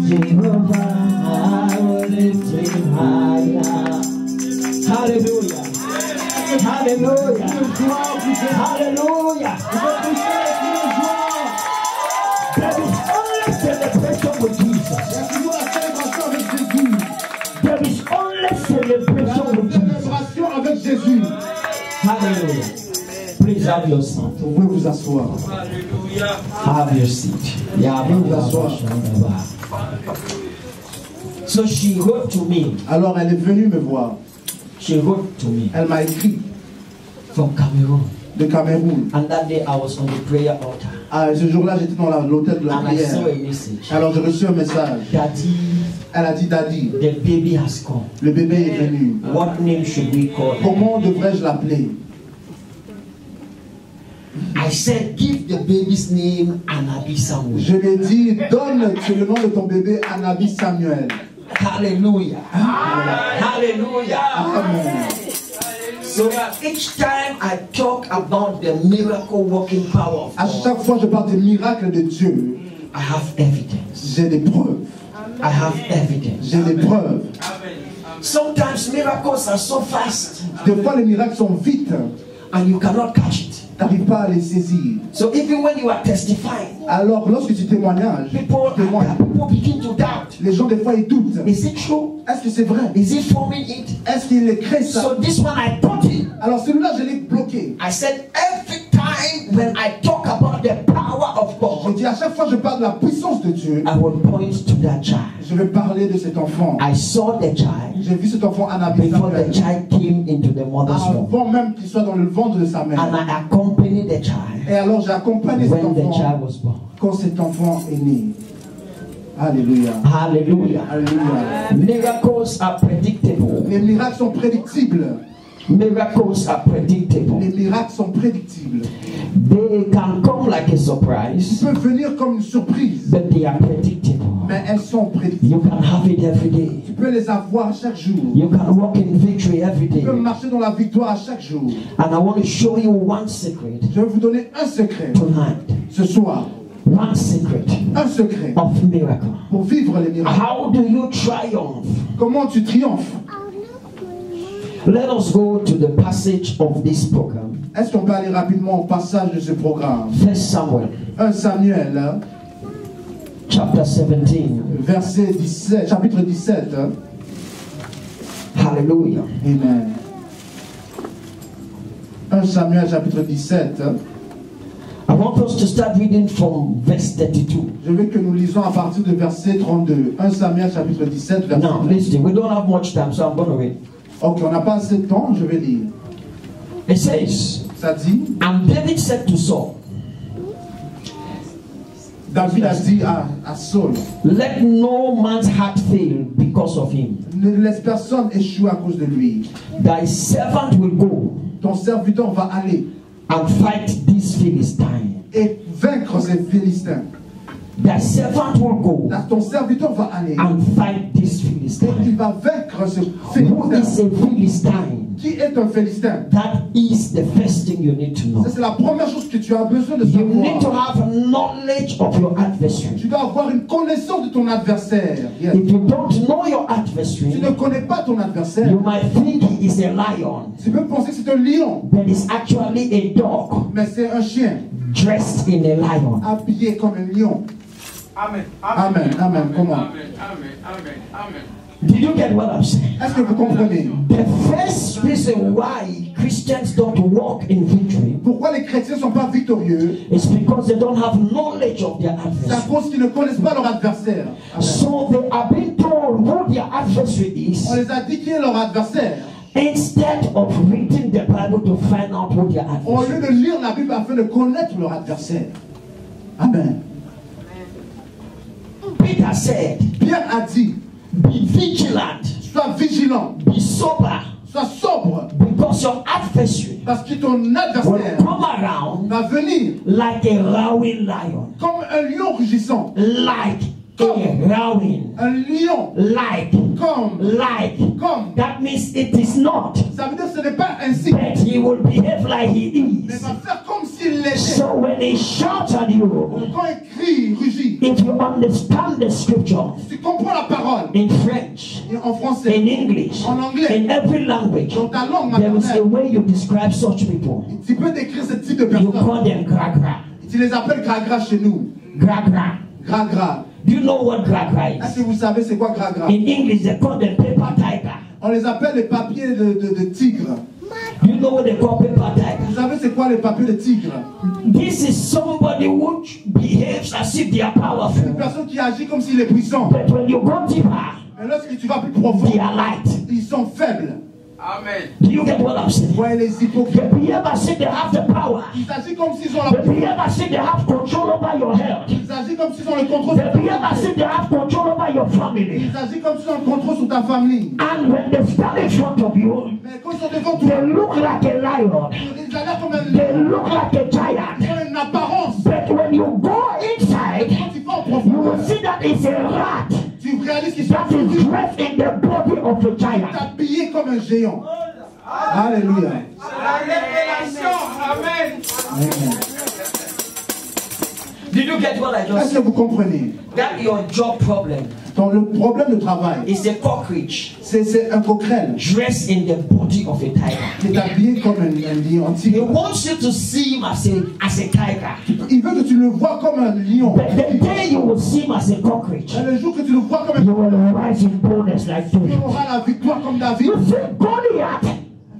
Jehovah, I will lift him higher. Hallelujah. Hallelujah. Hallelujah. There is only celebration with Jesus. There is only celebration with Jesus. Hallelujah. Please have your seat. Vous pouvez vous asseoir. Alléluia. Have your seat. So she wrote to me. Alors elle est venue me voir. She wrote to me Elle m'a écrit from Cameroon. de Cameroun. And that day I was on the prayer altar. Ah, ce jour-là, j'étais dans l'hôtel de la And I prière. saw a message. Alors j'ai reçu un message. Daddy, Elle a dit, Daddy, the baby has come. le bébé est venu. What name should we call him? Comment devrais-je l'appeler? I said, give the baby's name Anabi Samuel. Je lui ai dit, donne le nom de ton bébé Anabi Samuel. Hallelujah. Hallelujah. Amen. So each time I talk about the miracle working power of À God, chaque fois que je parle des miracles de Dieu, I have evidence. j'ai des preuves. I have evidence. J'ai des preuves. Sometimes miracles are so fast Des fois, les miracles sont vite. and you cannot catch it. Tu n'arrives pas à les saisir. So even when you are testifying, Alors, lorsque tu témoignes, people begin to doubt. les gens, des fois, ils doutent. Is it true? Est-ce que c'est vrai? Is he forming it? Est-ce qu'il crée ça? So this one I put in. Alors, celui-là, je l'ai bloqué. I said every time when I talk about the power of Je God, dis, à chaque fois que je parle de la puissance de Dieu, I will point to that child. je vais parler de cet enfant. I saw the child J'ai vu cet enfant Anabi before the Samuel. child came into the mother's womb. Avant même qu'il soit dans le ventre de sa mère. And I accompanied the child Et alors j'ai accompagné cet when the enfant child was born. quand cet enfant est né. Alléluia. Hallelujah. Alléluia. Miracles are predictable. Les miracles sont prédictibles. Miracles are predictable. Les miracles sont prédictibles. They can come like a Ils surprise, peuvent venir comme une surprise, but they are predictable. mais elles sont prédictibles. You can have it every day. Tu peux les avoir chaque jour. You can walk in victory every Tu day. peux marcher dans la victoire à chaque jour. And I want to show you one secret Je vais vous donner un secret tonight. ce soir. One secret Un secret of miracle. pour vivre les miracles. How do you triumph? Comment tu triomphes? Let us go to the passage of this program. Est-ce qu'on peut aller rapidement au passage de ce programme? 1 Samuel 1 Samuel, chapter 17. verset 17, chapitre 17. Hallelujah. Amen. 1 Samuel, chapitre 17. I want us to start reading from verse 32. Je veux que nous lisons à partir de verset 32. 1 Samuel, chapitre 17, verset Now, 32. listen, we don't have much time, so I'm going to read. Ok, on n'a pas assez de temps, je vais lire. It says, Ça dit, and David said to Saul, David a dit à Saul, let no man's heart fail because of him. ne laisse personne échouer à cause de lui. Thy servant will go Ton serviteur va aller and fight this Philistine. et vaincre ces Philistins. Thy servant will go Ton serviteur va aller and fight this et Philistine. il va vaincre ce Who is Philistin. a Philistine? Qui est un Philistin? That is the first thing you need to know. Ça, c'est la première chose que tu as besoin de You need to savoir. have knowledge of your adversary. Tu dois avoir une connaissance de ton adversaire. Yes. If you don't know your Tu adversary, ne connais pas ton adversaire. you might think he is a lion, Tu peux penser que c'est un lion, but it's actually a dog mais c'est un chien dressed in a lion. habillé comme un lion. Amen. Amen. Amen. Comment? Amen. Amen. Amen. Amen. Did you get what I'm saying? Est-ce que vous comprenez? The first reason why Christians don't walk in victory Pourquoi les chrétiens ne sont pas victorieux? is because they don't have knowledge of their C'est à adversary. cause qu'ils ne connaissent pas leur adversaire. Amen. So they are being told who their adversary is, On les a dit qui est leur adversaire. instead of reading the Bible to find out who their Au adversary lieu is. de lire la Bible afin de connaître leur adversaire. Amen. Peter said, Pierre a dit, be vigilant, sois vigilant, be sober, sois sobre, because your adversary parce que ton will adversaire come around va venir like a roaring lion, comme un lion rugissant, like Un lion. Like. Comme. That means it is not. Ça veut dire que ce n'est pas ainsi. But he will behave like he is. Mais va faire comme s'il l'était. So when he shouts at you, quand il crie, rugit. if you understand the scripture, si tu comprends la parole, in French, en français, in English, en anglais, in every language, dans ta langue there is a maternelle, way you describe such people. tu peux décrire ce type de You personnes. call them gra-gra. Tu les appelles gra-gra chez nous. Gra-gra. Gra-gra. Do you know what gra-gra is? Est-ce que vous savez c'est quoi gra-gra? In English, they call them paper tiger. On les appelle les papiers de tigre. Do you know what they call paper tiger? Vous savez c'est quoi les papiers de tigre? This is somebody who behaves as if they are Une powerful. personne qui agit comme s'il est puissant. But when you go deeper, Mais lorsque tu vas plus profond, they are light. ils sont faibles. Amen. Do you get what I'm saying? Voyez les hypocrites. They behave as if they have the power. Ils agissent comme s'ils ont la They behave as if they have control over your health. Ils agissent comme s'ils ont le contrôle They sur ta behave as if they have control over your family. Ils agissent comme s'ils ont le contrôle sur ta famille. And when they stand in front of you, Mais quand ils sont devant they toi, look like a lion. ils ont l'air comme un They lion. look like a giant. Ils ont une apparence. But when you go inside, Quand tu vas en you will profondeur, see that it's a rat tu réalises qu'ils sont that is dressed in the body of a giant. habillés comme un géant. Alléluia. La révélation. Amen. Amen. Did you get what I just Est-ce que vous comprenez? That your job problem Donc le problème de travail, is a cockroach c'est un coquerel dressed in the body of a tiger. qui est habillé comme un lion. He wants you to see him as a tiger. Il veut que tu le vois comme un lion. But the day you will see him as a cockroach, Et le jour que tu le vois comme un you lion, will rise in boldness like tu David. auras la victoire comme David. You see, Goliath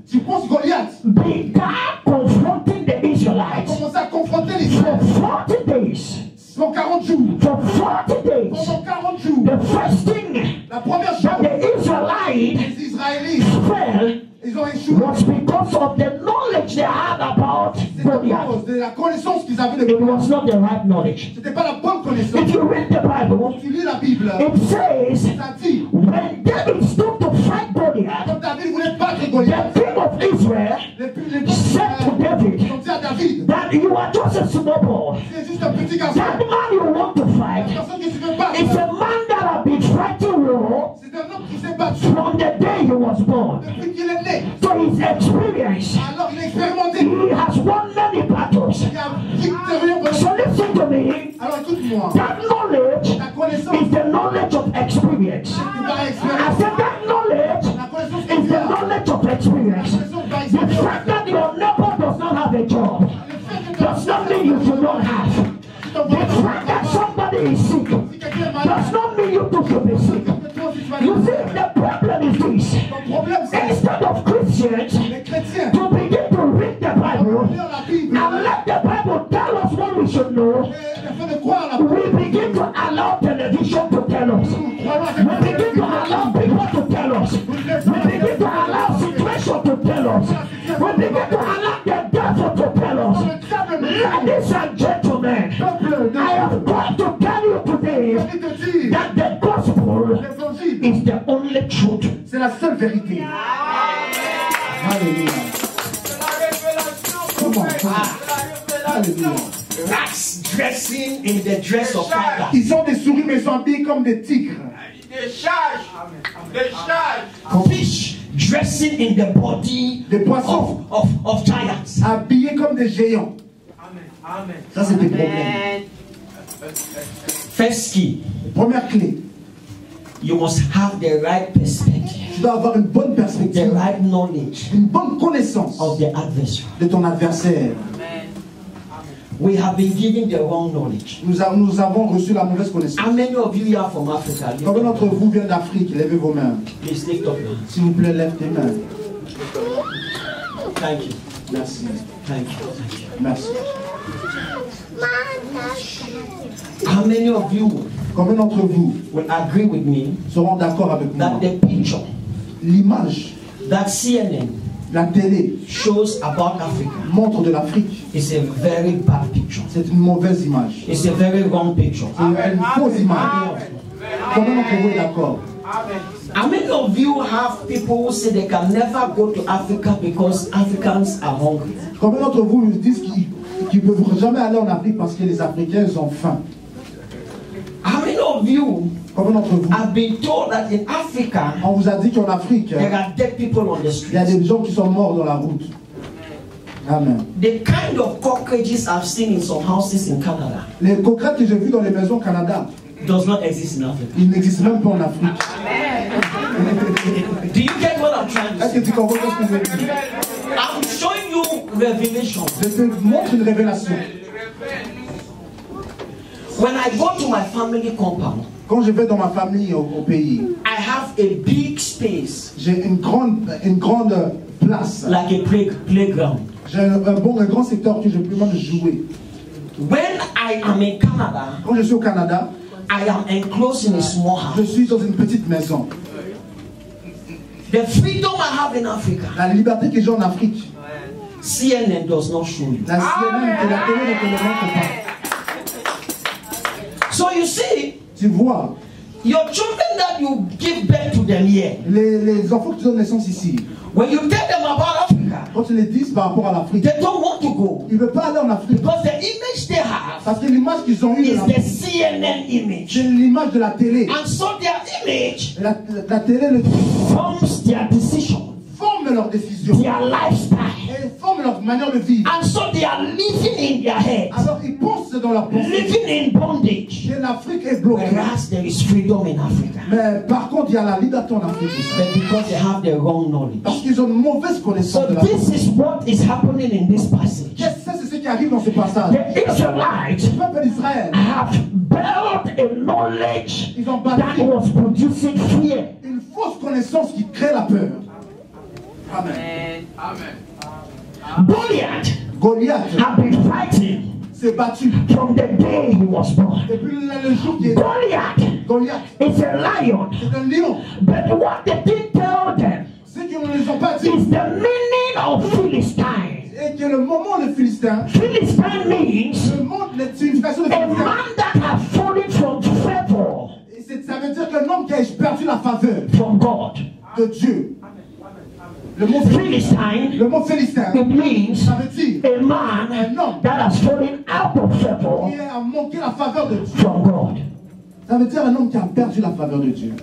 Tu penses Goliath began confronting the a Israelites commencé à confronter les for Israélites 40 days. pendant 40 jours. For 40 days. Pendant 40 jours. The first thing La première that chose, the Israelites les Israélites, fell ils ont échoué. was because of the knowledge they had about C'est à Goliath. cause de la connaissance qu'ils avaient de It Goliath. was not the right knowledge. C'était pas la bonne connaissance. If you read the Bible, Tu lis la Bible, it says ça dit, when David stood to fight Goliath, quand David voulait battre the Goliath, king of Israel les said to David ils ont dit à David, that you are just a small boy. c'est juste un petit garçon. That man you want to La fight personne que tu veux battre, is a man that has been fighting war c'est un homme qui s'est battu from the day he was born. depuis qu'il est né. So his experience, Alors il a expérimenté. he has won many battles. Il a victorieux pour So listen to me. Alors écoute-moi, That knowledge la connaissance, is the knowledge of experience. tu vas I expérimenter. said that knowledge La connaissance que is tu the as, knowledge of experience. la connaissance va The expérimenter. fact that your neighbor does not have a job Le fait que tu does not mean you should not have. The fact that somebody is sick si quelqu'un est malade, does not mean you too should be sick. que toi aussi tu vas You le see, the problem is this. Ton problème c'est Instead of Christians les chrétiens. to begin to read the Bible Lire la Bible and let the Bible tell us what we should know, et le fait de croire la Bible. we begin to allow television to tell us. Nous croyons à We cette begin to allow people to tell us. We begin to allow situation to tell us. We begin to allow the devil to tell us. Ladies and gentlemen, I have got to tell you today J'ai envie de te dire, that the gospel l'évangile, is the only truth. c'est la seule vérité. Alléluia. C'est la révélation. Comment? C'est la révélation. Alléluia. Rats dressing in the dress of tigers. Ils sont des souris mais ils sont habillés comme des tigres. Des charges. Des charges. Fish dressing in the body Des poissons of giants. habillés comme des géants. Amen. Amen. Ça c'est des problèmes. First key, Première clé, you must have the right perspective, tu dois avoir une bonne the perspective, right knowledge une bonne connaissance of the adversary. de ton adversaire. We have been given the wrong knowledge. Nous avons reçu la mauvaise connaissance. How many of you are from Africa? Combien d'entre vous viennent d'Afrique? Levez vos mains. Please lift up your hands. S'il vous plaît, lève tes mains. Thank you. Merci. Thank you. Thank you. Merci. How many of you Combien d'entre vous will agree with me seront d'accord avec moi? that the picture L'image, that CNN la télé shows about Africa montre de l'Afrique. is a very bad picture? C'est une mauvaise image. It's a very wrong picture. C'est une fausse image. Combien d'entre vous est d'accord? Amen. How many of you have people who say they can never go to Africa because Africans are hungry? Combien d'entre vous disent qu'ils ne peuvent jamais aller en Afrique parce que les Africains ont faim? How many of of you Combien d'entre vous, have been told that in Africa on vous a dit qu'en Afrique, there are dead people on the il y a streets? des gens qui sont morts dans la route. Amen. The kind of cockroaches I've seen in some houses in Canada Les coquerettes que j'ai vues dans les maisons au Canada, does not exist in Africa. ils n'existent même pas en Afrique. Do you get what I'm trying to Est-ce say? que tu comprends ce que je veux dire? I'm showing you revelation. Je te montre une révélation. When I go to my family compound, Quand je vais dans ma famille au pays, I have a big space j'ai une grande place. like a playground. J'ai un grand secteur que je peux même jouer. When I am in Canada, Quand je suis au Canada, I am enclosed in a small je house. suis dans une petite maison. The freedom I have in Africa, La liberté que j'ai en Afrique, CNN does not show you. la CNN et la télé ne te le montrent pas. So you see, Tu vois, your children that you give birth to them here, les enfants que tu donnes naissance ici, when you tell them about Africa, quand tu les dis par rapport à l'Afrique, they don't want to go ils ne veulent pas aller en Afrique. because the image they have Parce que l'image qu'ils ont eue de is the l'Afrique, CNN image. c'est l'image de la télé. And so their image Et la télé forms their decision, forme leur décision. their lifestyle. Et forme leur manière de vivre. And so they are living in their head, Alors ils pensent dans leur pensée living in bondage. que l'Afrique est bloquée. Whereas there is freedom in Africa. Mais par contre, il y a la liberté en Afrique aussi. But because they have the wrong knowledge. Parce qu'ils ont une mauvaise connaissance So de la this is what is happening in this passage. Ça, c'est ce qui arrive dans ce passage. The Israelites Le peuple d'Israël, have built a knowledge ils ont that bâti was producing fear. une fausse connaissance qui crée la peur. Amen. Goliath Goliath have been fighting s'est battu from the day he was born. depuis le jour qui est Goliath Goliath. is a lion. C'est un lion. But what they didn't tell them Ceux qui ne les ont pas dit, is the meaning of Philistine. et que le moment le Philistin, Philistine means le monde, la signification de a Philistin, man that has fallen from favor ça veut dire qu'un homme qui a perdu la faveur from God. de Dieu. Le mot Philistine, Philistin, it means ça veut dire a man that has fallen out of favor qui a manqué la faveur de Dieu. from God. Ça veut dire un homme qui a perdu la faveur de Dieu.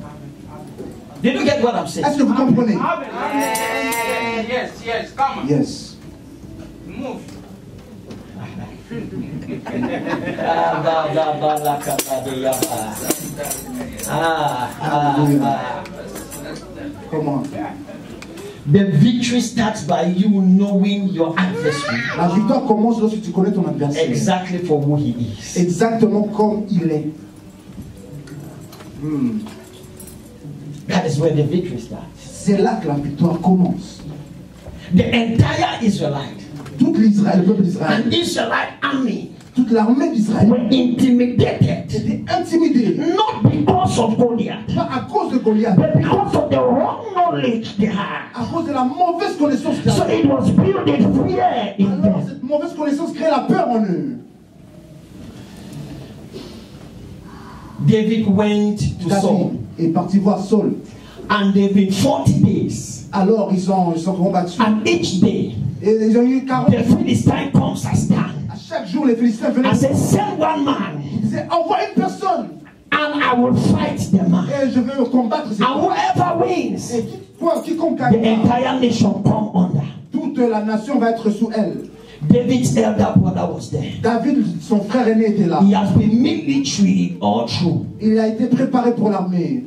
Did you get what I'm saying? Est-ce que vous comprenez? Yes, come on. Yes. Move. Comment? The victory starts by you knowing your adversary La victoire commence lorsque tu connais ton adversaire. exactly for who he is. Exactement comme il est. That is where the victory starts. C'est là que la victoire commence. The entire Israelite, Toute l'Israël, le peuple d'Israël, an Israelite army toute l'armée d'Israël were intimidated, était intimidée. not because of Goliath, Pas à cause de Goliath, but because of the wrong knowledge they had. à cause de la mauvaise connaissance qu'il So avait. it was building fear in Alors them. cette mauvaise connaissance crée la peur en eux. David went to Saul, David est parti voir Saul. and they've been 40 days. Alors ils sont combattus. And each day, Et ils ont eu 40. the Philistine comes and stands À chaque jour, les Philistins venaient. and says, "Send one man, Ils disaient, envoie une personne and I will fight the man. et je vais combattre ces And whoever wins, Et quiconque the gagnera, entire nation come under." toute la nation va être sous elle. David's elder brother was there. David, son frère aîné, était là. He has been military all through. Il a été préparé pour l'armée.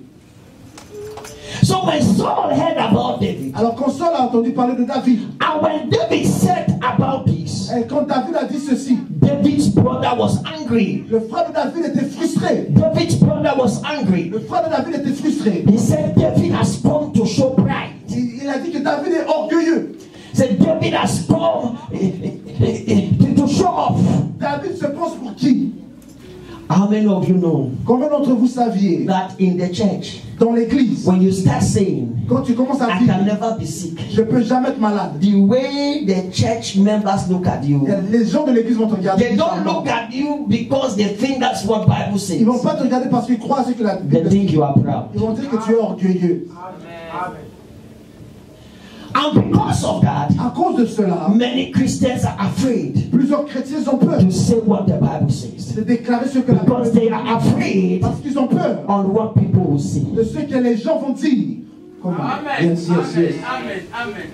So when Saul heard about David, Alors quand Saul a entendu parler de David, and when David said about this, et quand David a dit ceci, David's brother was angry. le frère de David était frustré. David's brother was angry. Le frère de David était frustré. He said David has come to show pride. Il a dit que David est orgueilleux. He said David has come to show off. David se pense pour qui? How many of you know Combien d'entre vous saviez, that in the church, dans l'église, when you start saying, quand tu commences à I dire, can never be sick, je peux jamais être malade, the way the church members look at you, les gens de l'église vont te regarder. they don't look at you because they think that's what Bible says. Ils vont pas te regarder parce qu'ils croient à ce que la They Bible think dit. you are proud. Ils vont dire que tu es orgueilleux. And because because of that, À cause de cela, many Christians are afraid plusieurs chrétiens ont peur to say what the Bible says. de déclarer ce que la Because Bible they are afraid parce qu'ils ont peur on what people will see. de ce que les gens vont dire. Comment? Amen. Yes, yes, yes. Amen. Amen.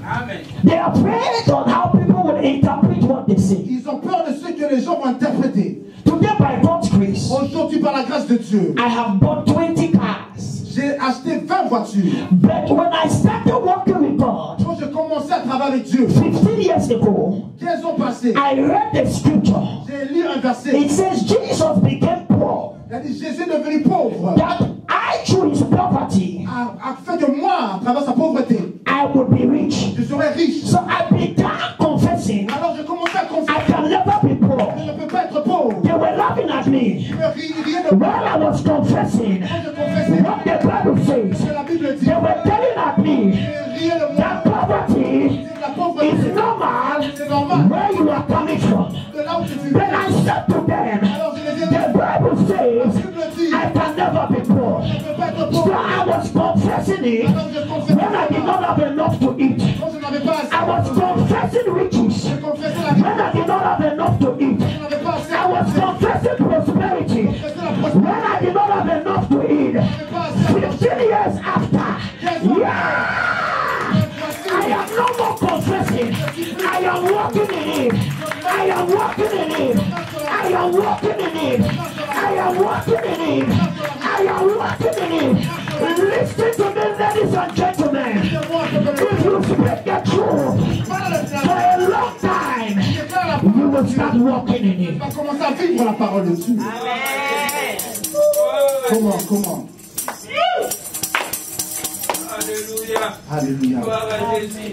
Amen. They are afraid on how people will interpret what they say. Ils ont peur de ce que les gens vont interpréter. Today, by God's grace, Aujourd'hui, par la grâce de Dieu, I have bought 20 cars. j'ai acheté 20 voitures. But when I started working with God Quand j'ai commencé à travailler avec Dieu, 15 years ago, 15 ans passés, I read the scripture. j'ai lu un verset. It says Jesus became poor, Il a dit Jésus est devenu pauvre that I through his poverty afin que moi, à travers sa pauvreté, I would be rich. je serai riche. So I began confessing Alors j'ai commencé à I confesser can never be poor. que je ne peux pas être pauvre. They were laughing at me Ils me riaient de moi. while I was confessing Quand je confessais what the Bible says. ce que la Bible dit, They were telling at me ils riaient de moi. that poverty La pauvreté, is normal c'est normal. where you are coming from. De là où tu vis. Then I said to them, Alors je les ai dit, the Bible la says Bible dit, I can never be poor. je ne peux pas être So pauvre. I was confessing it Alors je confessais when I did not have enough to eat. quand je n'avais pas assez. I was confessing riches Je confessais la when I did not have enough to eat. je n'avais pas assez. I was confessing prosperity Je confessais la prospérité. when I did not have enough to eat. Je n'avais pas assez. 15 years after, yeah, I am no more confessing. I am walking in it. I am walking in it. I am walking in it. I am walking in it. I am walking in it. Listen to me, ladies and gentlemen. If you speak the truth for a long time, you will start walking in it. On va commencer à vivre la parole de Dieu. Comment? Alléluia. Alléluia. Gloire à Jésus.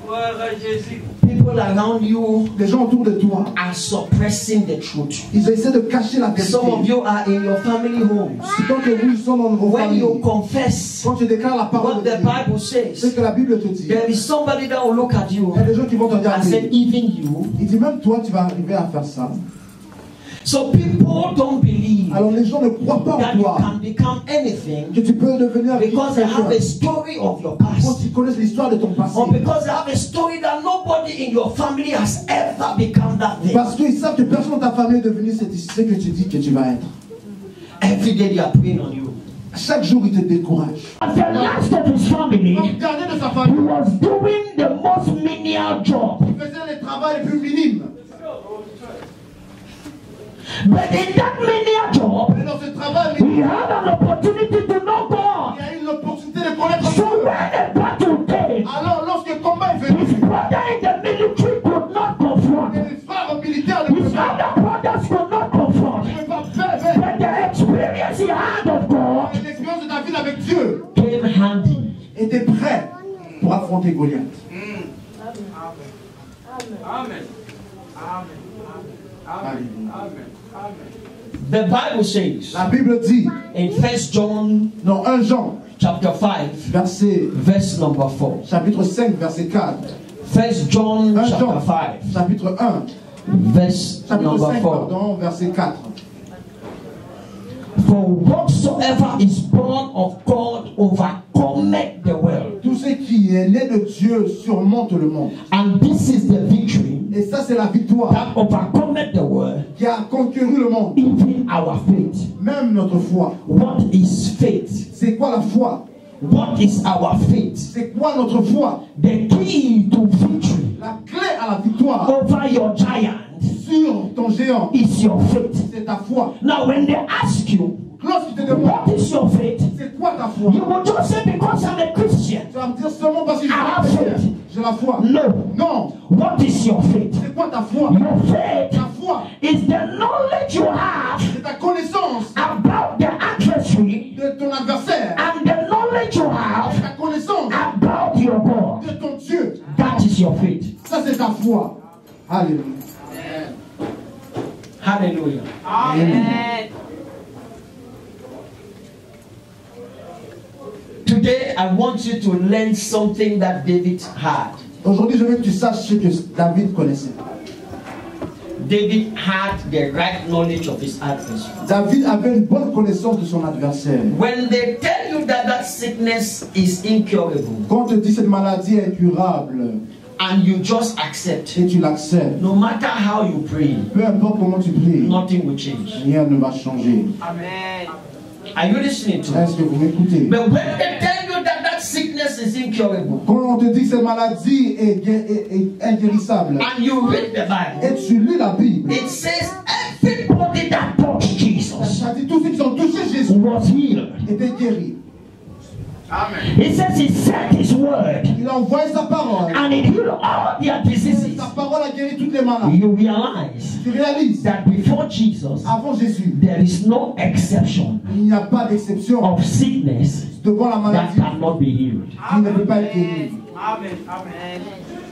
Gloire à Jésus. People around you Les gens autour de toi, are suppressing the truth. ils essaient de cacher la vérité. Some of you are in your family homes. C'est quand que vous sont dans vos When you familles, confess quand tu déclares la parole what de the Dieu, Bible c'est says, que la Bible te dit. there is somebody that will look at you Il y a des gens qui vont te dire, and say, even you. il dit même toi tu vas arriver à faire ça. So people don't believe Alors les gens ne croient pas en that you toi, can become anything que tu peux devenir because they have quelqu'un. a story of your Quand past, ils connaissent l'histoire de ton passé, or because they have a story that nobody in your family has ever become that thing. parce qu'ils savent que personne dans ta famille est devenu ce que tu dis que tu vas être. Every day they are praying on you. Chaque jour ils te découragent. As the last of his family, Comme dernier de sa he famille, was doing the most menial job. il faisait les travaux les plus minimes. But in that menial job, Et dans ce travail minime, he had an opportunity to know God. il y a eu une opportunité de connaître So Dieu. when the battle came, Alors lorsque le combat est venu, his brother in the military could not confront. les frères militaires ne His pouvaient pas other brothers could not confront. faire. But the experience he had of God L'expérience de David avec Dieu came handy. était prêt pour affronter Goliath. Amen. Amen. Amen. Amen. The Bible says La Bible dit in 1 John dans 1 Jean, chapter 5, verse number 4. chapitre 5, verset 4. 1 John 1 chapter Jean, 5, chapitre 1, verse chapitre number 5, 4. pardon, verset 4. For whatsoever is born of God overcometh the world. Tout ce qui est né de Dieu surmonte le monde. And this is the victory Et ça, c'est la victoire that overcometh the world, qui a conquéru le monde. even our faith. Même notre foi. What is faith? C'est quoi la foi? What is our faith? C'est quoi notre foi? The key to victory La clé à la victoire over your giant sur ton géant, is your faith. c'est ta foi. Now, when they ask you, Lorsqu'il te demande, what is your faith? c'est quoi ta foi? You will just say, because I'm a Christian. Tu vas me dire seulement parce que je Ah, suis faith. chrétien. J'ai la foi. No. Non. What is your faith? C'est quoi ta foi? Your faith Ta foi, is the knowledge you have c'est ta connaissance about the adversary de ton adversaire. and the knowledge you have C'est ta connaissance about your God. de ton Dieu. That is your faith. Ça, c'est ta foi. Alléluia. Hallelujah. Amen. Today, I want you to learn something that David had. Aujourd'hui, je veux que tu saches ce que David connaissait. David had the right knowledge of his adversary. David avait une bonne connaissance de son adversaire. When they tell tell you that sickness is incurable, quand on te dit cette maladie est incurable, and you just accept, et tu l'acceptes, no matter how you pray, peu importe comment tu pries, nothing will change. rien ne va changer. Amen. Are you listening to me? Est-ce que vous m'écoutez? But when they tell you that sickness is incurable, Quand on te dit que cette maladie est inguérissable, and you read the Bible, et tu lis la Bible, it says everybody that touched Jesus ça dit tous ceux qui ont touché Jésus was healed. étaient guéris. Amen. It says he sent his word Il a envoyé sa parole. and it healed all their diseases. Sa parole a guéri toutes les maladies. You realize Tu réalises, that before Jesus, avant Jésus, there is no exception il n'y a pas d'exception of sickness devant la that maladie cannot be healed. qui ne peut pas être guérie. Amen. Amen.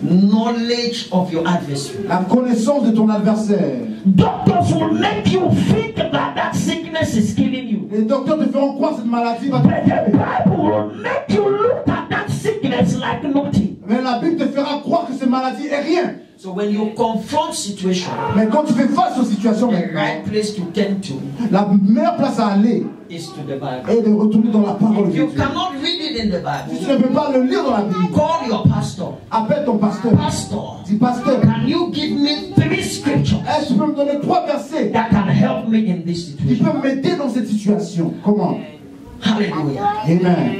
Knowledge of your adversary. La connaissance de ton adversaire. Doctors will make you think that sickness is killing you. Les docteurs te feront croire que cette maladie va te But the tuer. Bible will make you look at that sickness like nothing. Mais la Bible te fera croire que cette maladie est rien. So when you confront situation, Mais quand tu fais face aux situations the maintenant, right place to tend to la meilleure place à aller is to the Bible. est de retourner dans la parole de If you Dieu. cannot read it in the Si Bible, tu ne peux pas le lire dans la Bible, call your pastor. appelle ton pasteur. Pastor, Dis, pasteur, can you give me 3 scriptures est-ce que tu peux me donner 3 versets that can help me in this qui situation? peuvent m'aider dans cette situation? Comment? Hallelujah. Amen.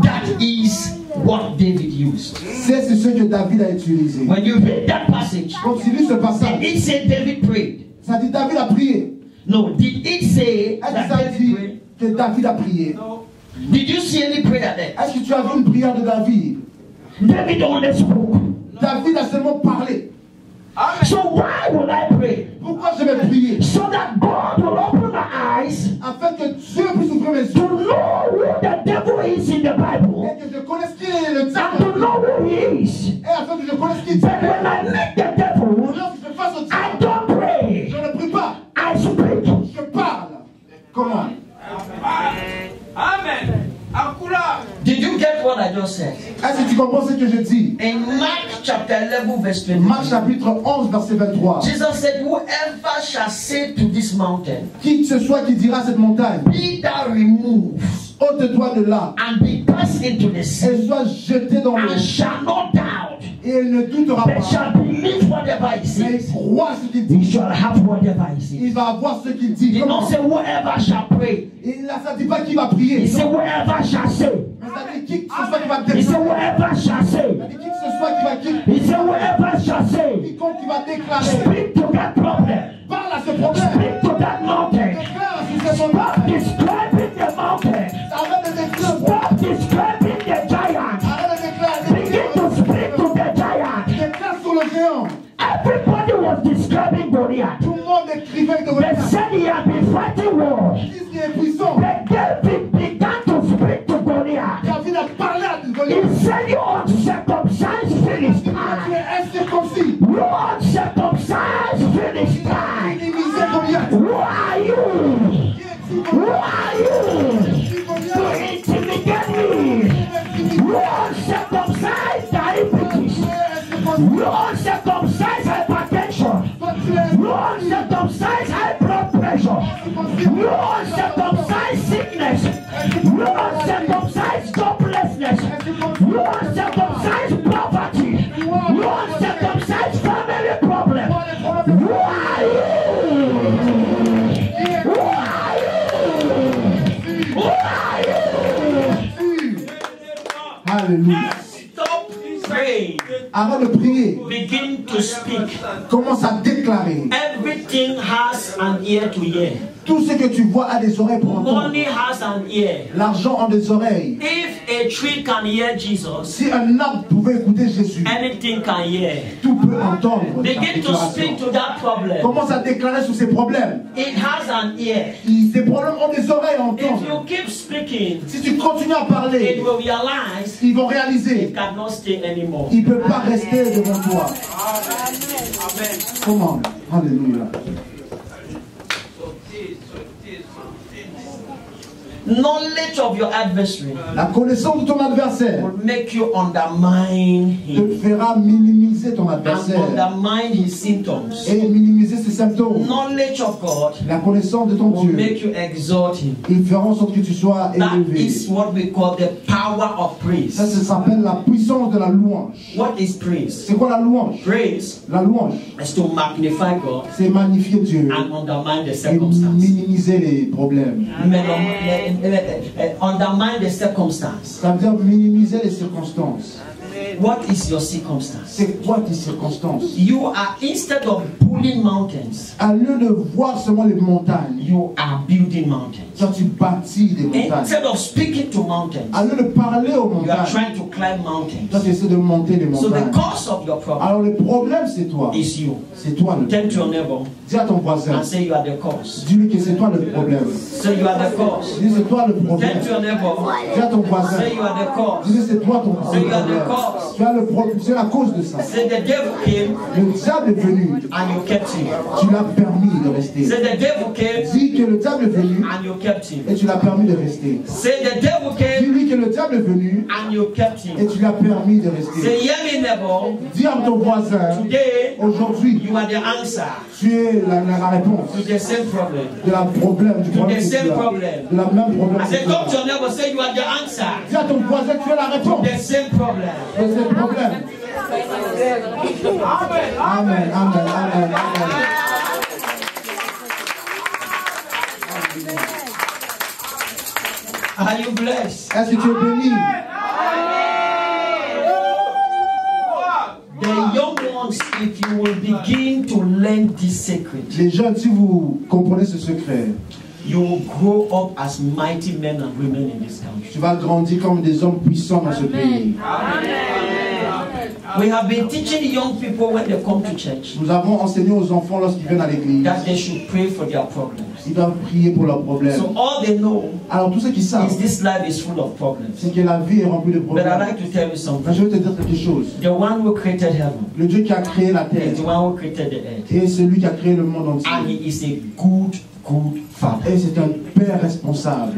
That is what David used. C'est ce que David a utilisé. When you read that passage, Quand tu lis ce did passage, it say David prayed? ça dit David a prié. No. Did it say Est-ce que that ça David dit prayed? que David a prié? Did you see any prayer there? Est-ce que tu as vu une prière de David? David only spoke. David a seulement parlé. So why would I pray? Pourquoi je vais prier? So that God will open my eyes Afin que Dieu puisse ouvrir mes to yeux know who the devil is in the Bible et que je connaisse qui est le and to diable know who he is. et afin que je connaisse qui est But when I meet the devil, lorsque je fasse au I diable, don't pray. je ne prie pas, I speak. je parle. Comment? Amen. Akula. Did you get what I just said? Est-ce que tu comprends ce que je dis? In Mark chapter 11 verse Marc 20, chapitre 11 verset 23. Jesus said, whoever shall say to this mountain, Qui que ce soit qui dira à cette montagne, be thou removed ôte-toi de là and be cast into the sea, et sois jeté dans l'eau and shall not doubt, et elle ne doutera but pas. shall believe whatever he Mais says. crois ce qu'il He dit. shall have whatever he says. Il va avoir ce qu'il He dit. did Comment? not say whoever shall pray. Et là, ça ne dit pas qui va He prier. said whoever shall say. Mais ça dit qui que ce soit qui va He said déclarer. whoever shall Ça say. dit qui que ce soit qui va He said whoever shall say. quiconque qui va déclarer. Speak to that problem. Parle à ce problème. Speak to that mountain. Déclare sur ce Stop montagne. describing the mountain. Arrête de déclarer. Stop describing the giant. Arrête de déclarer. Begin to speak to the giant. Déclare sur le géant. Everybody was describing Goliath. Tout le monde écrivait de They said he had been fighting wars. Qui est puissant? But David began to speak to Goliath. David a parlé à He Goliath. said, you uncircumcised Tu Philistine. es incirconcis. You uncircumcised Philistine. Minimisé Goliath. Who are you? Qui es-tu, Who Goliath? are you Qui es-tu, to Goliath? intimidate me? You uncircumcised diabetes. You uncircumcised hypertension. You uncircumcised high blood pressure. You uncircumcised sickness. You uncircumcised joblessness. You uncircumcised poverty. You uncircumcised family problem. Who are you? Who are you? Who are you? Alléluia. Stop praying. Arrête de prier. Begin to speak. Commence à déclarer. Everything has an ear to hear. Tout ce que tu vois a des oreilles pour entendre. Money has an ear. L'argent a des oreilles. If a tree can hear Jesus, Si un arbre pouvait écouter Jésus, anything can hear. tout peut entendre. ta Begin to déclaration. speak to that problem. Commence à déclarer sur ces problèmes. It has an ear. Ces problèmes ont des oreilles à If entendre. you keep speaking, Si tu continues à it parler, will realize ils vont it réaliser. cannot stay anymore. Il ne peut pas rester devant toi. Amen. Comment? Alléluia. Knowledge of your adversary La connaissance de ton adversaire will make you undermine te him fera minimiser ton and adversaire undermine his symptoms. et minimiser ses symptômes. Knowledge of God La connaissance de ton will Dieu, make you exalt him. il fera en sorte que tu sois That élevé. is what we call the power of praise. Ça s'appelle la puissance de la louange. What is praise? C'est quoi la louange? Praise La louange, is to magnify God c'est magnifier Dieu and undermine the et circumstance. minimiser les problèmes. Undermine the circumstance. Ça veut dire minimiser les circonstances. What is your circumstance? C'est quoi tes circonstances? You are, instead of pulling mountains, À lieu de voir seulement les montagnes, you are building mountains. toi tu bâtis des montagnes. Instead of speaking to mountains, À lieu de parler aux you are montagnes, trying to climb mountains. toi tu essaies de monter les So the montagnes. cause of your problem Alors le problème c'est toi. is you. C'est toi le Turn to your problème. neighbor Dis à ton voisin, and say you are the cause. dis-lui que c'est toi le problème. Say you are the cause. Dis c'est toi le problème. Turn to your neighbor. Dis à ton voisin, Say you are the cause. dis c'est toi ton Say you are the problème. cause. Tu as le problème, c'est la cause de ça. Say the devil came Le diable est venu, and you kept him. tu l'as permis de rester. Say the devil came Dis que le diable est venu and you kept him. et tu l'as permis de rester. Say the devil came Dis-lui que le diable est venu and you kept et him. tu l'as permis de rester. Say, hear me, neighbor. Dis à ton voisin, Today, aujourd'hui, you are the answer tu es la réponse to the same problem. de la problème, du problème the que tu same as. problem. De la même problème I que said, tu as. talk to your neighbor. Say, you are the answer Dis à ton voisin que tu es la réponse to the same problem. de ce problème. Amen, amen, amen, amen. Are you blessed? Est-ce que tu es béni? The young ones, if you will begin to learn this secret, Les jeunes, si vous comprenez ce secret, you will grow up as mighty men and women in this country. tu vas grandir comme des hommes puissants dans ce pays. We have been teaching young people when they come to church Nous avons enseigné aux enfants lorsqu'ils viennent à l'église, that they should pray for their problems. ils doivent prier pour leurs problèmes. So all they know Alors tous ceux qui savent, is this life is full of problems. c'est que la vie est remplie de But I problèmes. like to tell you Mais something. je vais te dire quelque chose. The one who created heaven Le Dieu qui a créé la terre is the one who created the earth. est celui qui a créé le monde And entier. he is a good father. Et c'est un père responsable.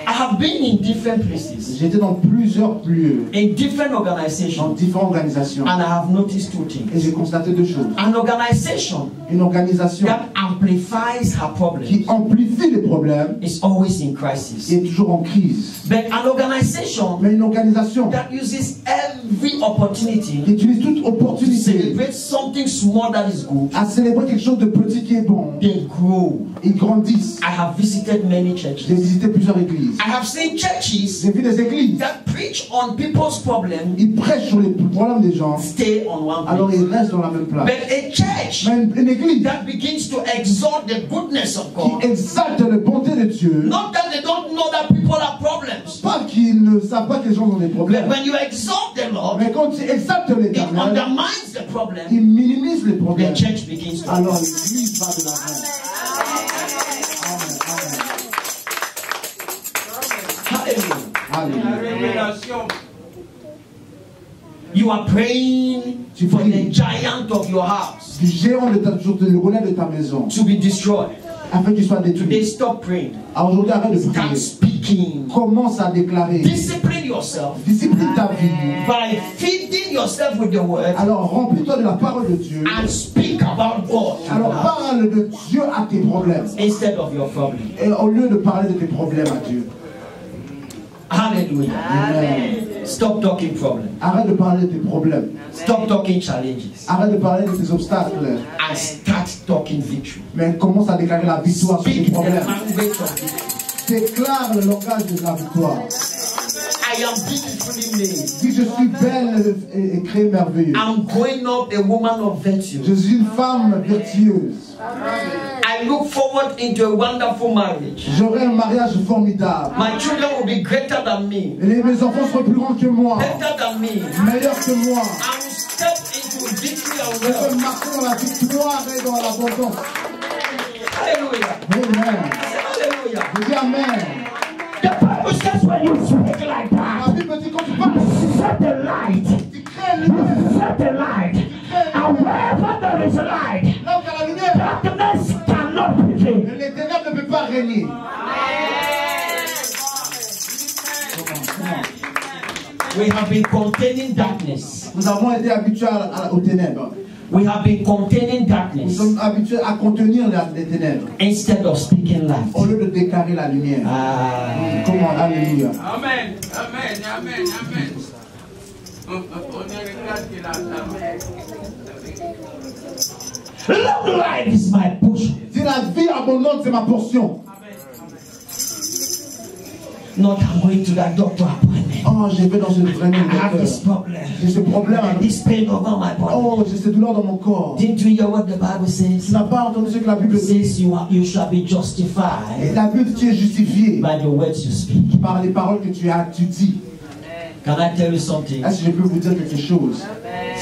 I have been in different places, J'étais dans plusieurs lieux, in different dans organizations, différentes organisations. and I have noticed two Et things. j'ai constaté deux choses. An organization Une organisation that amplifies her problems qui amplifie les problèmes is always in crisis. est toujours en crise. But an organization Mais une organisation that uses every opportunity qui utilise toute to opportunité celebrate something small that is good, à célébrer quelque chose de petit qui est bon, they grow. ils grandissent. I have visited many J'ai churches. visité plusieurs églises. I have seen churches J'ai vu des églises, that preach on people's problems, ils prêchent sur les problèmes des gens, stay on one alors place. ils restent dans la même place. But a church Mais une église that begins to exalt the goodness of God, qui exalte la bonté de Dieu, not that they don't know that people have problems, pas qu'ils ne savent pas que les gens ont des but problèmes, when you exalt the Lord, mais quand tu exaltes it l'Éternel, undermines the problem. il minimise les The problèmes. church begins to Alors l'église va de l'avant. Amen, Hallelujah. amen. Révélation. You are praying for the giant of your house Du géant de le relais de ta maison, to be destroyed. afin qu'il soit Today, détruit. stop praying. Alors aujourd'hui, arrête de Start prier. speaking. Commence à déclarer. Discipline yourself Discipline ta vie. by feeding yourself with the word Alors remplis-toi de la parole de Dieu. and speak about God to Alors God parle de Dieu à tes problèmes. instead of your problem. Et au lieu de parler de tes problèmes à Dieu. Hallelujah. Amen. Stop talking problems. Arrête de parler de tes problèmes. Stop talking challenges Arrête de parler de tes obstacles. and start talking victory. Mais commence à déclarer la victoire sur tes Speak the problèmes. language of victory. Déclare le langage de la victoire. I am beautifully made. Dis je suis belle et créée merveilleuse. I'm growing up a woman of virtue. Je suis une femme vertueuse. I look forward into a wonderful marriage. J'aurai un mariage formidable. My children will be greater than me, Et mes enfants seront plus grands que moi. better than me. Meilleurs que moi. I will step into victory and Je peux wealth. marcher dans la victoire et dans l'abondance. Hallelujah. Amen. Hallelujah. Je dis Amen. The Bible says when you speak like La that, Bible dit quand tu parles, set the light. tu crées une lumière. Set the light. And wherever there is a light, Là où il y a la lumière, darkness cannot prevail. les ténèbres ne peuvent pas régner. We have been containing darkness. Nous avons été habitués aux ténèbres. We have been containing Nous darkness sommes habitués à contenir les ténèbres instead of speaking light. au lieu de déclarer la lumière. Comment? Alléluia. Amen. Amen. Amen. Amen. On regarde qu'il a Long life is my portion. Si la vie abondante, c'est ma portion. Not I'm going to that doctor appointment. Oh, je vais dans ce vraiment I have this problem. J'ai ce problème. This pain over my body. Oh, j'ai cette douleur dans mon corps. Didn't you hear what the Bible says? Tu n'as pas entendu ce que la Bible It dit? says you shall be Et justified la Bible, tu es justifié by the words you speak. par les paroles que tu dis. Can I tell you something? Est-ce que je peux vous dire quelque chose?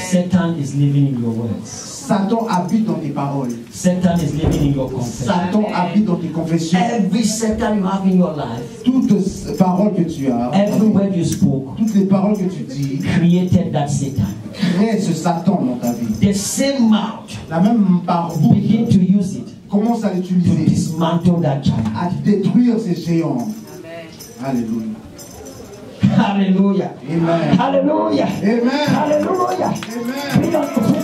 Satan is living in your words. Satan habite dans tes paroles. Satan is living in your confession. Satan habite dans tes confessions. Every Satan you have in your life, Toutes les paroles que tu as, every word you spoke, toutes les paroles que tu dis, created that Satan. crée ce Satan dans ta vie. The same mouth La même parole, begin to use it commence à to l'utiliser, dismantle that giant. à détruire ces géants. Alléluia. Hallelujah. Amen. Hallelujah. Amen. Hallelujah. Amen.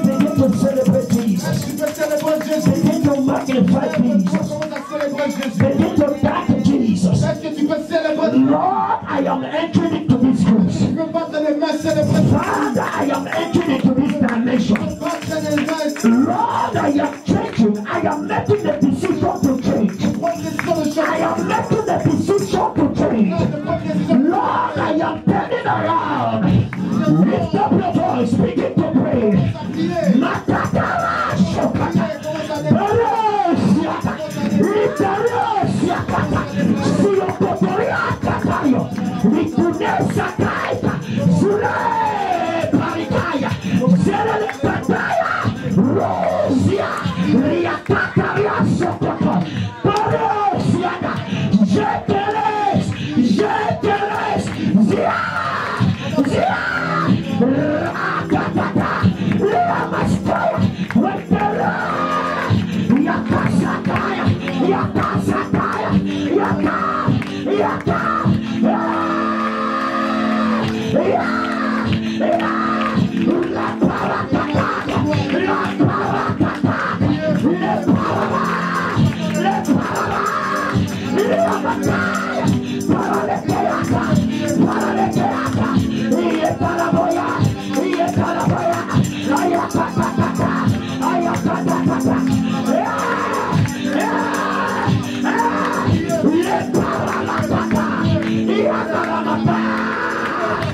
Begin to celebrate Jesus. Tu peux célébrer Jésus. Begin to magnify Jesus. Commence à célébrer Jésus. Begin to thank Jesus. Est-ce que tu peux célébrer? Lord, I am entering into this grace. Tu peux battre les mains, célébrer. Father, I am entering into this dimension. Battre les mains. Lord, I am changing. I am making the decision to change. Prends décision de I changer. am making the decision to change. Prends décision. Lord, I am turning around. Lift up your voice. Begin to pray. Matatara shokata. Beresiaka. Iteresiakata. Siokotoriakatayo. Rikunesakaita. Zule parikaya. Zerele pataya. Rosia. Riakataria sokoto. Beresiaka. Jeteres. Jeteres. Zia. Zia. Rakatata. Ramastaya. Wetera. Yakasataya. Yakasataya. Yaka. Yaka. La paratata. La paratata. Le parara. Le parara. La batalla. Para le teata. Para le teata. Y para boya. Y para boya. Ayakatata. Ayakatata. Le para la tata. Y para la tata.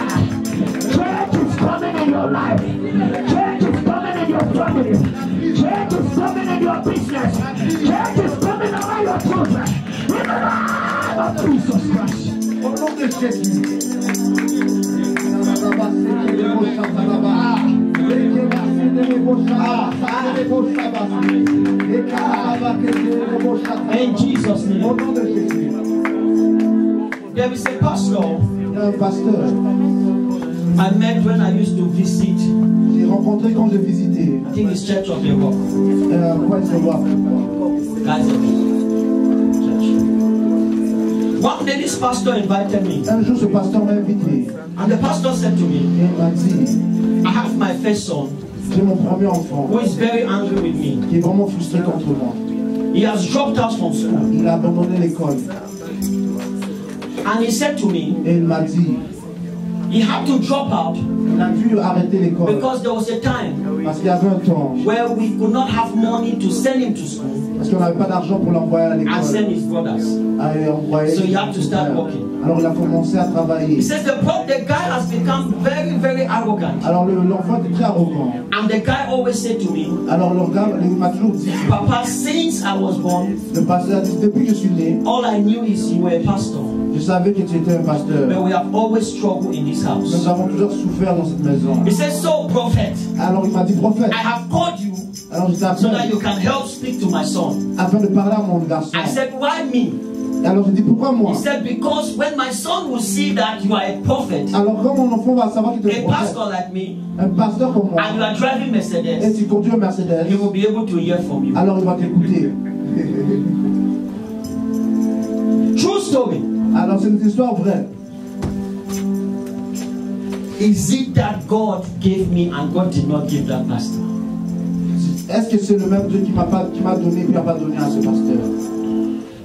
Change is coming in your life. Change is coming in your family. Change is coming in your business. Change is coming around your children. In the name of Jesus Christ. Au nom de Jésus. In Jesus' name. Au nom de Jésus. There is a pastor Un pasteur, I met when I used to visit, j'ai rencontré quand j'ai visité I think it's Church of the Rock. Christ the Rock. Guys, church. One day this pastor invited me, Un jour, ce pasteur m'a invité and the pastor said to me, et il m'a dit, I have my first son j'ai mon premier enfant who is very angry with me. qui est vraiment frustré contre moi. He has dropped out from school. Il a abandonné l'école And he said to me, et il m'a dit, he had to drop out il a dû arrêter l'école because there was a time parce qu'il y avait un temps, where we could not have money to send him to school parce qu'on n'avait pas d'argent pour l'envoyer à and l'école. send his brothers. So you have to start working. Alors il a commencé à travailler. He says the guy has become very, very arrogant. Alors l'enfant était très arrogant. And the guy always said to me, Alors le gars m'a toujours dit, Papa, since I was born, le pasteur a dit, depuis que je suis né, all I knew is you were a pastor. je savais que tu étais un pasteur. But we have always struggled in this house. Nous avons toujours souffert dans cette maison. He says, so prophet, Alors il m'a dit, prophète, I have called you alors je t'ai so that appelé you can help speak to my son. afin de parler à mon garçon. I said, why me? Alors je dis pourquoi moi? He said, because when my son will see that you are a prophet, Alors quand mon enfant va savoir que tu es a prophète, pastor like me, un pasteur comme moi, and you are driving et Mercedes, tu conduis un Mercedes, he will be able to hear from you. alors il va t'écouter. True story. Alors c'est une histoire vraie. Is it that God gave me and God did not give that pastor? Est-ce que c'est le même Dieu qui m'a donné et qui n'a pas donné à ce pasteur?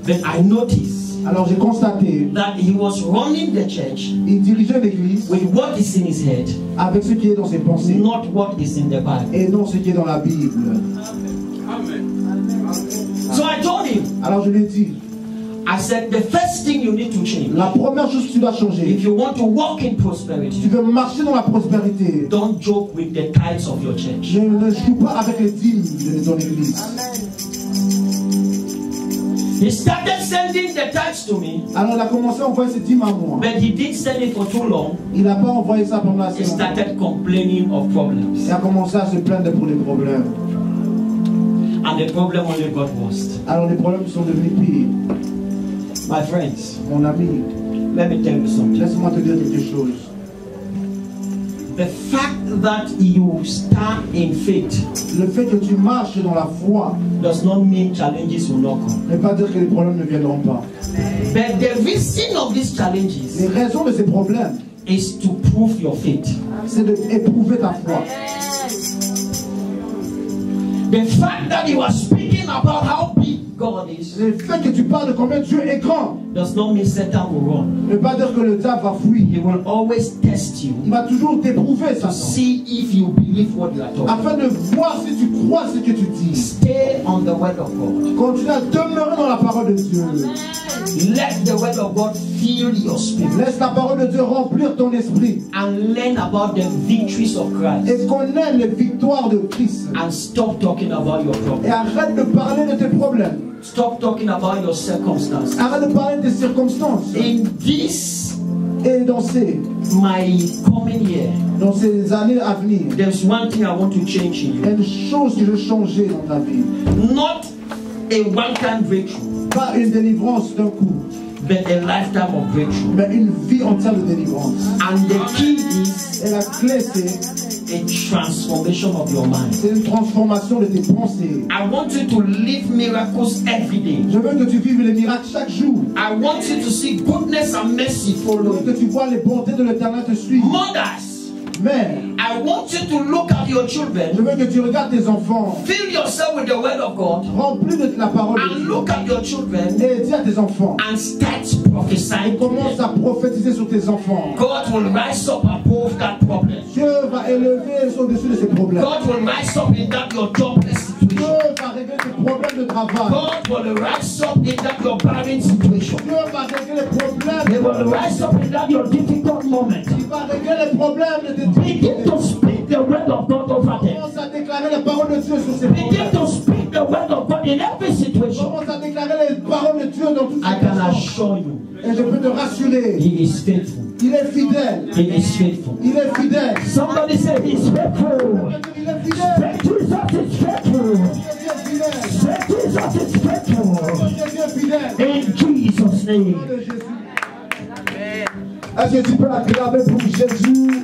Then I noticed Alors j'ai constaté, that he was running the church il dirigeait l'église with what is in his head, avec ce qui est dans ses pensées not what is in the Bible. et non ce qui est dans la Bible. So I told him, Alors je lui ai dit, I said, the first thing you need to change, la première chose que tu dois if changer, you want to walk in si tu prosperity, veux marcher dans la prospérité, don't joke with the tithes of your church. ne joue pas avec les dîmes de ton église. He started sending the tithes to me, Alors il a commencé à envoyer ses dîmes à moi. but he didn't send it for too long. Il n'a pas envoyé ça pendant He assez longtemps. started complaining of problems, Il a commencé à se plaindre pour les problèmes. and the problem only got worse. Alors les problèmes sont devenus pires. My friends, Mon ami, let me tell you something. laisse-moi te dire quelque chose. The fact that you stand in faith Le fait que tu marches dans la foi does not mean challenges will not come. ne veut pas dire que les problèmes ne viendront pas. But the reason of these Les challenges raisons de ces problèmes, is to prove your faith. c'est d'éprouver ta foi. The fact that you are speaking about how big God is Le fait que tu parles de combien Dieu est grand does not mean Satan will run. ne veut pas dire que le diable va fuir. He will always test you Il va toujours t'éprouver, to Satan, see if you believe what you are talking. afin de voir si tu crois ce que tu dis. Stay on the word of God. Continue à demeurer dans la parole de Dieu. Let the word of God fill your spirit Laisse la parole de Dieu remplir ton esprit and learn about the victories of Christ, et connais les victoires de Christ. and stop talking about your Et problems. arrête de parler de tes problèmes. Stop talking about your circumstances. Arrête de parler de tes circonstances. In this Et dans my coming year, ces années à venir, there's one thing I want to change in il y a you. une chose que je veux changer dans ta vie. Not a one-time breakthrough, Pas une délivrance d'un coup, but a lifetime of breakthrough. mais une vie entière de délivrance. And the key is Et la clé, c'est a transformation of your mind. une transformation de tes pensées. I want you to live miracles every day. Je veux que tu vives les miracles chaque jour. I want you to see goodness and mercy Je follow veux que you. tu vois les bontés de l'Éternel te suivre. Mothers, Mais I want you to look at your je children, veux que tu regardes tes enfants, fill yourself with the word of God, remplis de la parole de and Dieu. look at your children Et dis à tes enfants, and start prophesying to commence them. à prophétiser sur tes enfants. God will rise up above that problem. Dieu va élever au-dessus de ces problèmes. God will rise up in that your jobless Dieu situation. va régler tes problèmes de travail. God will rise up in that your barren situation. Dieu va régler les He problèmes. will rise up in that your difficult moment. Il va régler les problèmes de tes Begin difficultés. to speak the word of God over them. Commence à déclarer les paroles de Dieu sur ces Begin problèmes. to speak the word of God in every situation. Commence à déclarer les paroles de Dieu dans toutes I ces can situations. assure you, Et je peux te rassurer, He is faithful. il est fidèle. He is faithful. Il est fidèle. Somebody say he's faithful. Il est fidèle. Say Jesus is faithful. Dieu est fidèle. Say Jesus is faithful. Dieu est fidèle. In Jesus' name. Nom de Jésus. Est-ce que tu peux acclamer pour Jésus?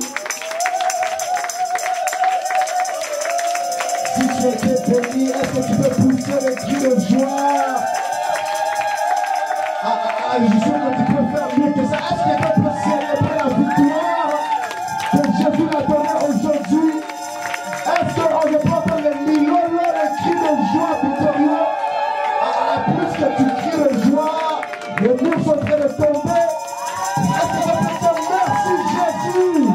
Si tu étais béni, est-ce que tu peux pousser les cris de joie? Je suis sûr que tu peux faire mieux que ça. Est-ce que quelqu'un peut célébrer la victoire que Jésus a donnée aujourd'hui? Est-ce qu'on ne prend pas les millions, les cris de joie victorieux? Plus que tu cries de joie, les murs sont en train de tomber. Est-ce que tu peux dire merci Jésus?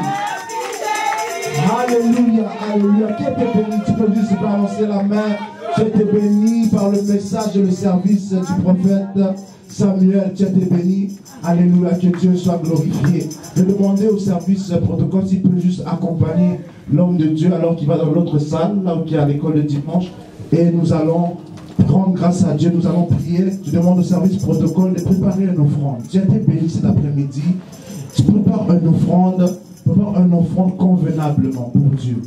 Alléluia, alléluia. Qui était béni? Tu peux juste balancer la main. Tu étais béni par le message et le service du prophète Samuel. Tu étais béni. Alléluia, que Dieu soit glorifié. Je demandais au service protocole s'il peut juste accompagner l'homme de Dieu alors qu'il va dans l'autre salle, là où il y a l'école de dimanche. Et nous allons rendre grâce à Dieu, nous allons prier. Je demande au service protocole de préparer une offrande. Tu étais béni cet après-midi. Tu prépares une offrande convenablement pour Dieu.